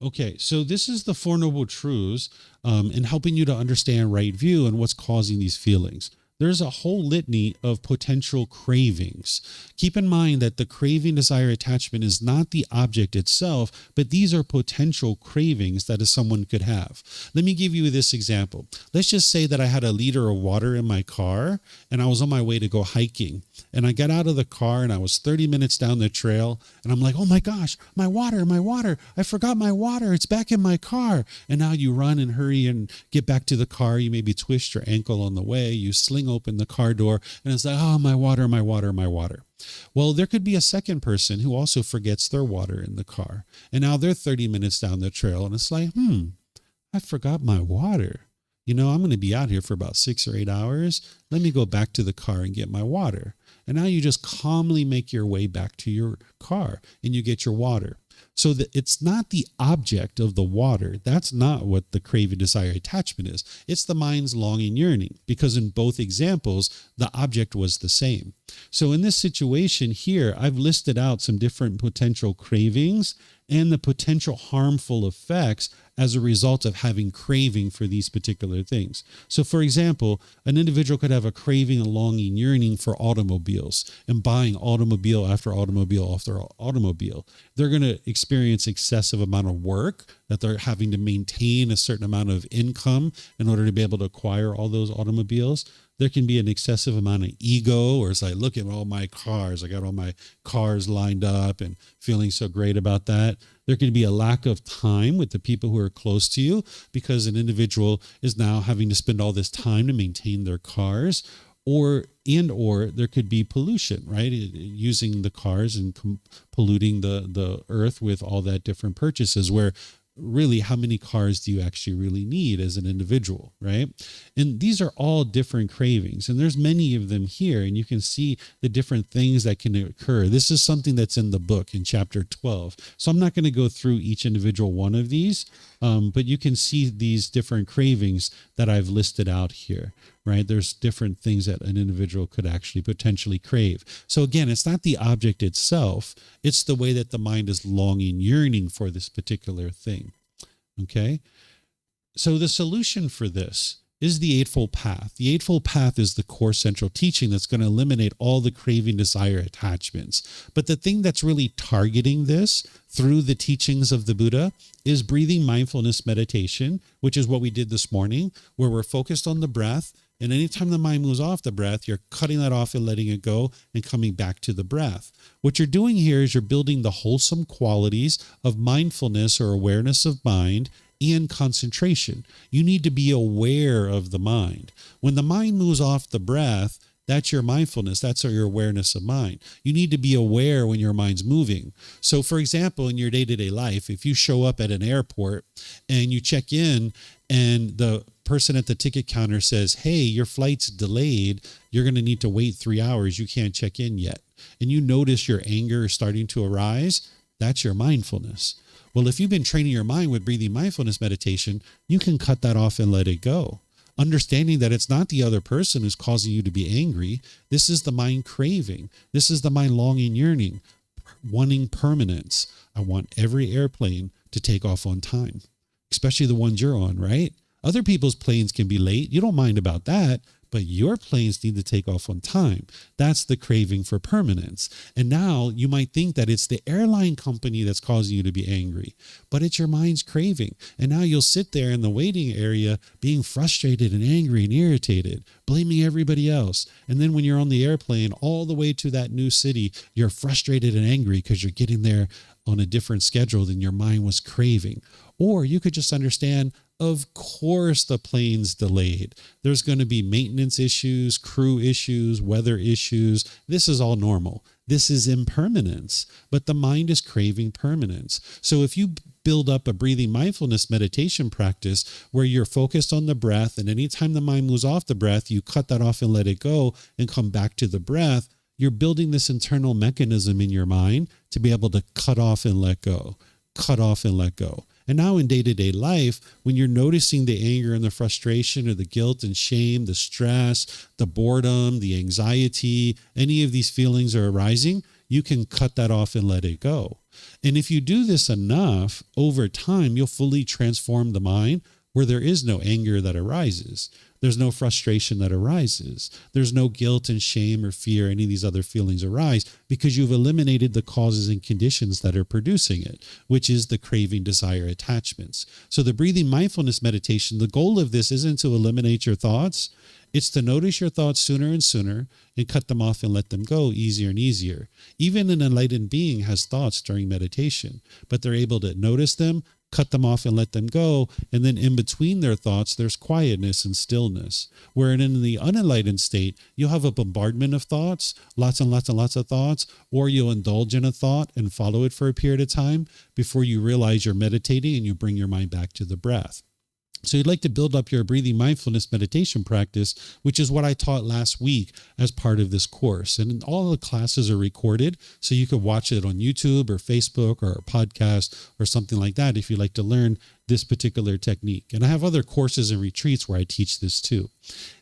Okay, so this is the Four Noble Truths in helping you to understand right view and what's causing these feelings. There's a whole litany of potential cravings. Keep in mind that the craving, desire, attachment is not the object itself, but these are potential cravings that someone could have. Let me give you this example. Let's just say that I had a liter of water in my car and I was on my way to go hiking. And I got out of the car and I was 30 minutes down the trail and I'm like, oh my gosh, my water, I forgot my water. It's back in my car. And now you run and hurry and get back to the car. You maybe twist your ankle on the way. You sling open the car door and it's like, oh, my water. Well, there could be a second person who also forgets their water in the car. And now they're 30 minutes down the trail and it's like, I forgot my water. I'm going to be out here for about 6 or 8 hours. Let me go back to the car and get my water. And now you just calmly make your way back to your car and you get your water. So that it's not the object of the water. That's not what the craving, desire, attachment is. It's the mind's longing, yearning, because in both examples, the object was the same. So in this situation here, I've listed out some different potential cravings and the potential harmful effects as a result of having craving for these particular things. So for example, an individual could have a craving, a longing, yearning for automobiles and buying automobile after automobile after automobile. They're going to experience excessive amount of work that they're having to maintain a certain amount of income in order to be able to acquire all those automobiles. There can be an excessive amount of ego, or it's like, look at all my cars. I got all my cars lined up and feeling so great about that. There can be a lack of time with the people who are close to you because an individual is now having to spend all this time to maintain their cars. Or there could be pollution, right? Using the cars and polluting the earth with all that different purchases, where really, how many cars do you actually really need as an individual, right? And these are all different cravings, and there's many of them here, and you can see the different things that can occur. This is something that's in the book in chapter 12. So I'm not going to go through each individual one of these, but you can see these different cravings that I've listed out here, right? There's different things that an individual could actually potentially crave. So again, it's not the object itself, it's the way that the mind is longing, yearning for this particular thing. Okay? So the solution for this is the Eightfold Path. The Eightfold Path is the core central teaching that's going to eliminate all the craving, desire, attachments. But the thing that's really targeting this through the teachings of the Buddha is breathing mindfulness meditation, which is what we did this morning, where we're focused on the breath. And anytime the mind moves off the breath, you're cutting that off and letting it go and coming back to the breath. What you're doing here is you're building the wholesome qualities of mindfulness or awareness of mind and concentration. You need to be aware of the mind. When the mind moves off the breath, that's your mindfulness. That's your awareness of mind. You need to be aware when your mind's moving. So for example, in your day-to-day life, if you show up at an airport and you check in and the person at the ticket counter says, hey, your flight's delayed, you're going to need to wait 3 hours, you can't check in yet, and you notice your anger is starting to arise, that's your mindfulness. Well, if you've been training your mind with breathing mindfulness meditation, you can cut that off and let it go, understanding that it's not the other person who's causing you to be angry. This is the mind craving. This is the mind longing, yearning, wanting permanence. I want every airplane to take off on time, especially the ones you're on, right? Other people's planes can be late. You don't mind about that, but your planes need to take off on time. That's the craving for permanence. And now you might think that it's the airline company that's causing you to be angry, but it's your mind's craving. And now you'll sit there in the waiting area being frustrated and angry and irritated, blaming everybody else. And then when you're on the airplane all the way to that new city, you're frustrated and angry because you're getting there on a different schedule than your mind was craving. Or you could just understand, of course the plane's delayed. There's going to be maintenance issues, crew issues, weather issues. This is all normal. This is impermanence, but the mind is craving permanence. So if you build up a breathing mindfulness meditation practice where you're focused on the breath, and anytime the mind moves off the breath, you cut that off and let it go and come back to the breath, you're building this internal mechanism in your mind to be able to cut off and let go, cut off and let go. And now in day-to-day life, when you're noticing the anger and the frustration or the guilt and shame, the stress, the boredom, the anxiety, any of these feelings are arising, you can cut that off and let it go. And if you do this enough, over time, you'll fully transform the mind where there is no anger that arises. There's no frustration that arises. There's no guilt and shame or fear, any of these other feelings arise, because you've eliminated the causes and conditions that are producing it, which is the craving, desire, attachments. So the breathing mindfulness meditation, the goal of this isn't to eliminate your thoughts. It's to notice your thoughts sooner and sooner and cut them off and let them go easier and easier. Even an enlightened being has thoughts during meditation, but they're able to notice them, cut them off and let them go. And then in between their thoughts, there's quietness and stillness. Where in the unenlightened state, you'll have a bombardment of thoughts, lots and lots and lots of thoughts, or you'll indulge in a thought and follow it for a period of time before you realize you're meditating and you bring your mind back to the breath. So you'd like to build up your breathing mindfulness meditation practice, which is what I taught last week as part of this course. And all the classes are recorded, so you could watch it on YouTube or Facebook or a podcast or something like that if you'd like to learn this particular technique. And I have other courses and retreats where I teach this too.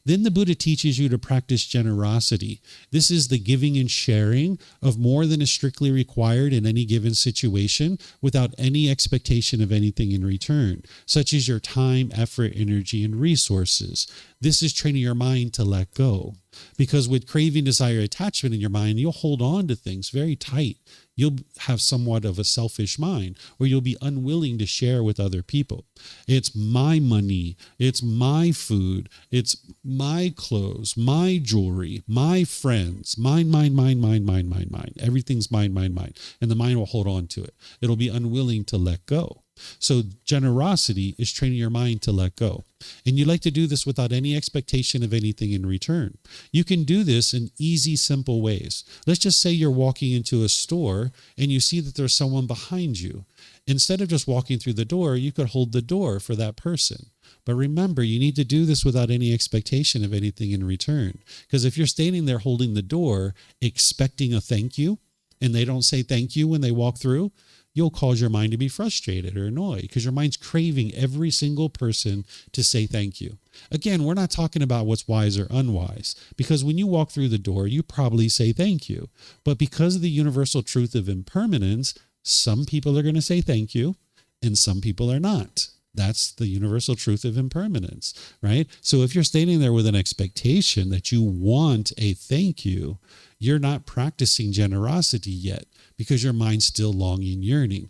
Then the Buddha teaches you to practice generosity. This is the giving and sharing of more than is strictly required in any given situation without any expectation of anything in return, such as your time, effort, energy, and resources. This is training your mind to let go. Because with craving, desire, attachment in your mind, you'll hold on to things very tight. You'll have somewhat of a selfish mind, or you'll be unwilling to share with other people. It's my money, it's my food, it's my clothes, my jewelry, my friends, mine. Everything's mine. And the mind will hold on to it. It'll be unwilling to let go. So generosity is training your mind to let go. And you like to do this without any expectation of anything in return. You can do this in easy, simple ways. Let's just say you're walking into a store and you see that there's someone behind you. Instead of just walking through the door, you could hold the door for that person. But remember, you need to do this without any expectation of anything in return. Because if you're standing there holding the door, expecting a thank you, and they don't say thank you when they walk through, you'll cause your mind to be frustrated or annoyed because your mind's craving every single person to say thank you. Again, we're not talking about what's wise or unwise, because when you walk through the door, you probably say thank you. But because of the universal truth of impermanence, some people are going to say thank you and some people are not. That's the universal truth of impermanence, right? So if you're standing there with an expectation that you want a thank you, you're not practicing generosity yet because your mind's still longing, yearning.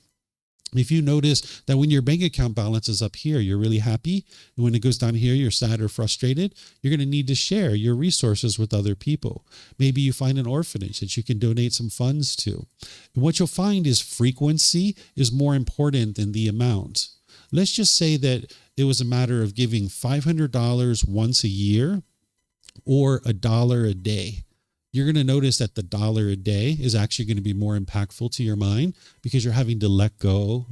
If you notice that when your bank account balance is up here, you're really happy, and when it goes down here, you're sad or frustrated, you're going to need to share your resources with other people. Maybe you find an orphanage that you can donate some funds to. And what you'll find is frequency is more important than the amount. Let's just say that it was a matter of giving $500 once a year or $1 a day. You're going to notice that the $1 a day is actually going to be more impactful to your mind because you're having to let go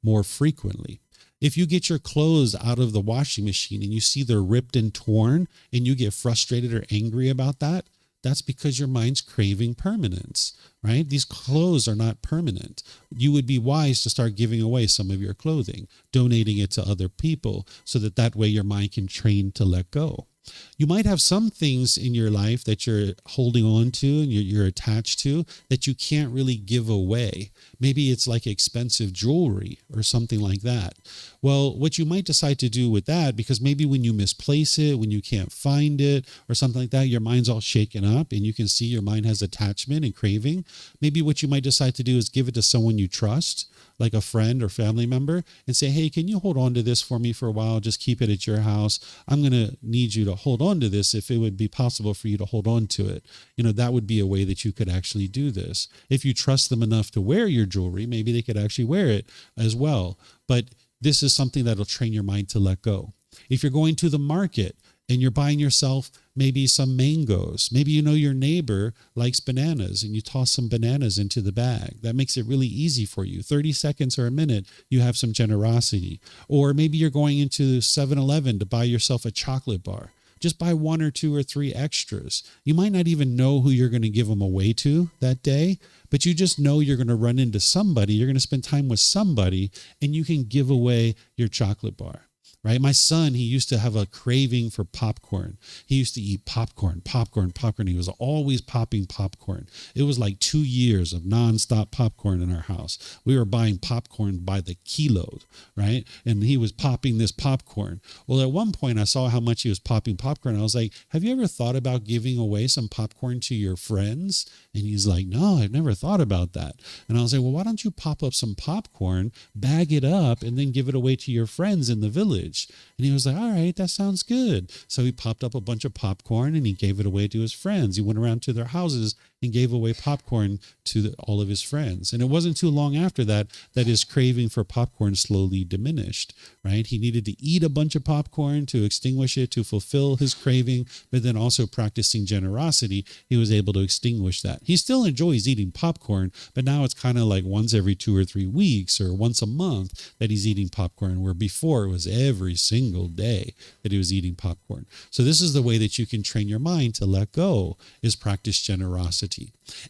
more frequently. If you get your clothes out of the washing machine and you see they're ripped and torn and you get frustrated or angry about that, that's because your mind's craving permanence, right? These clothes are not permanent. You would be wise to start giving away some of your clothing, donating it to other people so that way your mind can train to let go. You might have some things in your life that you're holding on to and you're attached to that you can't really give away. Maybe it's like expensive jewelry or something like that. Well, what you might decide to do with that, because maybe when you misplace it, when you can't find it or something like that, your mind's all shaken up and you can see your mind has attachment and craving. Maybe what you might decide to do is give it to someone you trust, like a friend or family member, and say, hey, can you hold on to this for me for a while? Just keep it at your house. I'm going to need you to hold on to this if it would be possible for you to hold on to it. That would be a way that you could actually do this. If you trust them enough to wear your jewelry, maybe they could actually wear it as well. But this is something that'll train your mind to let go. If you're going to the market and you're buying yourself maybe some mangoes, maybe your neighbor likes bananas and you toss some bananas into the bag. That makes it really easy for you. 30 seconds or a minute, you have some generosity. Or maybe you're going into 7-Eleven to buy yourself a chocolate bar. Just buy 1 or 2 or 3 extras. You might not even know who you're going to give them away to that day, but you just know you're going to run into somebody, you're going to spend time with somebody, and you can give away your chocolate bar. Right? My son, he used to have a craving for popcorn. He used to eat popcorn. He was always popping popcorn. It was like 2 years of nonstop popcorn in our house. We were buying popcorn by the kilo, right? And he was popping this popcorn. Well, at one point I saw how much he was popping popcorn. I was like, have you ever thought about giving away some popcorn to your friends? And he's like, no, I've never thought about that. And I was like, well, why don't you pop up some popcorn, bag it up, and then give it away to your friends in the village? And he was like, all right, that sounds good. So he popped up a bunch of popcorn and he gave it away to his friends. He went around to their houses and gave away popcorn to all of his friends. And it wasn't too long after that his craving for popcorn slowly diminished, right? He needed to eat a bunch of popcorn to extinguish it, to fulfill his craving, but then also practicing generosity, he was able to extinguish that. He still enjoys eating popcorn, but now it's kind of like once every 2 or 3 weeks or once a month that he's eating popcorn, where before it was every single day that he was eating popcorn. So this is the way that you can train your mind to let go, is practice generosity.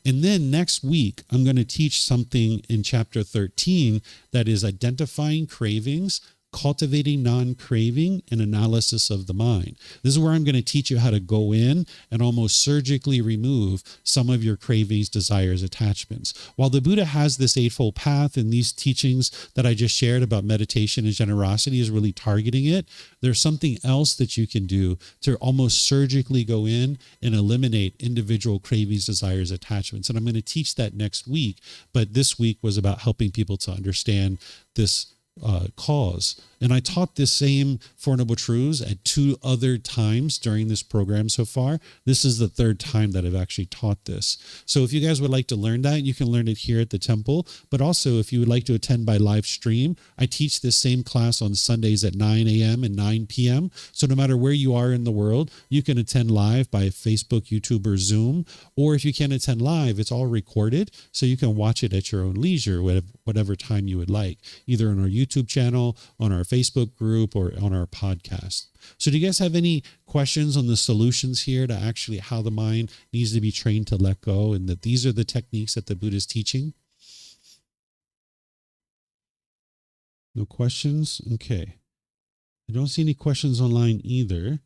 And then next week, I'm going to teach something in chapter 13 that is identifying cravings, cultivating non-craving, and analysis of the mind. This is where I'm going to teach you how to go in and almost surgically remove some of your cravings, desires, attachments. While the Buddha has this Eightfold Path and these teachings that I just shared about meditation and generosity is really targeting it, there's something else that you can do to almost surgically go in and eliminate individual cravings, desires, attachments. And I'm going to teach that next week, but this week was about helping people to understand this cause. And I taught this same Four Noble Truths at 2 other times during this program so far. This is the 3rd time that I've actually taught this. So if you guys would like to learn that, you can learn it here at the temple. But also, if you would like to attend by live stream, I teach this same class on Sundays at 9 a.m. and 9 p.m. So no matter where you are in the world, you can attend live by Facebook, YouTube, or Zoom. Or if you can't attend live, it's all recorded, so you can watch it at your own leisure, whatever time you would like, either on our YouTube channel, on our Facebook group, or on our podcast. So do you guys have any questions on the solutions here to actually how the mind needs to be trained to let go, and that these are the techniques that the Buddha is teaching? No questions? Okay. I don't see any questions online either.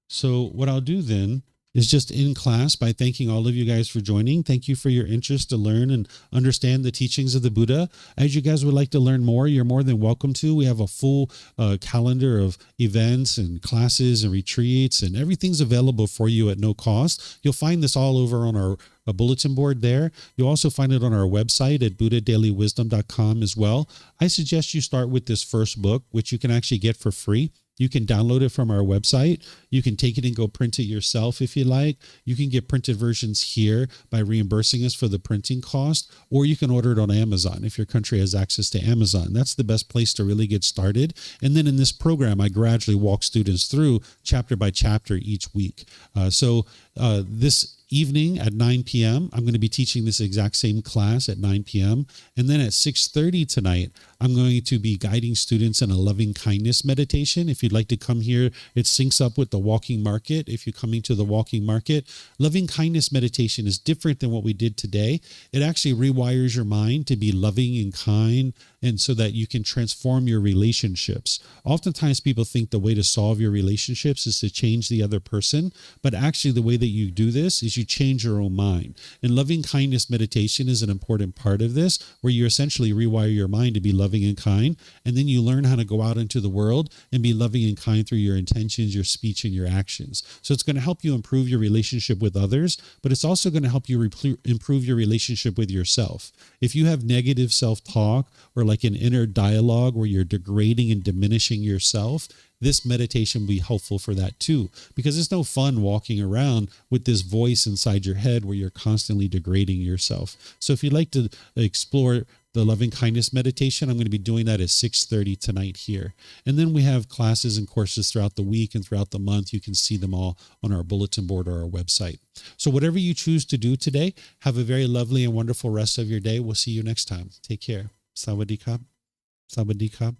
So what I'll do then is just in class by thanking all of you guys for joining. Thank you for your interest to learn and understand the teachings of the Buddha. As you guys would like to learn more, you're more than welcome to. We have a full calendar of events and classes and retreats, and everything's available for you at no cost. You'll find this all over on our bulletin board there. You'll also find it on our website at buddhadailywisdom.com as well. I suggest you start with this first book, which you can actually get for free. You can download it from our website. You can take it and go print it yourself if you like. You can get printed versions here by reimbursing us for the printing cost, or you can order it on Amazon if your country has access to Amazon. That's the best place to really get started. And then in this program, I gradually walk students through chapter by chapter each week. So this evening at 9 p.m., I'm going to be teaching this exact same class at 9 p.m. And then at 6:30 tonight, I'm going to be guiding students in a loving kindness meditation. If you'd like to come here, it syncs up with the walking market. If you're coming to the walking market, loving kindness meditation is different than what we did today. It actually rewires your mind to be loving and kind and so that you can transform your relationships. Oftentimes people think the way to solve your relationships is to change the other person, but actually the way that you do this is you change your own mind. And loving kindness meditation is an important part of this, where you essentially rewire your mind to be loving and kind, and then you learn how to go out into the world and be loving and kind through your intentions, your speech, and your actions. So it's going to help you improve your relationship with others, but it's also going to help you improve your relationship with yourself. If you have negative self-talk or like an inner dialogue where you're degrading and diminishing yourself, this meditation will be helpful for that too, because it's no fun walking around with this voice inside your head where you're constantly degrading yourself. So if you'd like to explore the loving kindness meditation, I'm going to be doing that at 6:30 tonight here. And then we have classes and courses throughout the week and throughout the month. You can see them all on our bulletin board or our website. So whatever you choose to do today, have a very lovely and wonderful rest of your day. We'll see you next time. Take care. Sawadee-ka. Sawadee-ka.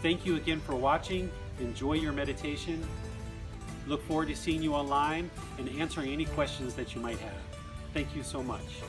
Thank you again for watching. Enjoy your meditation. Look forward to seeing you online and answering any questions that you might have. Thank you so much.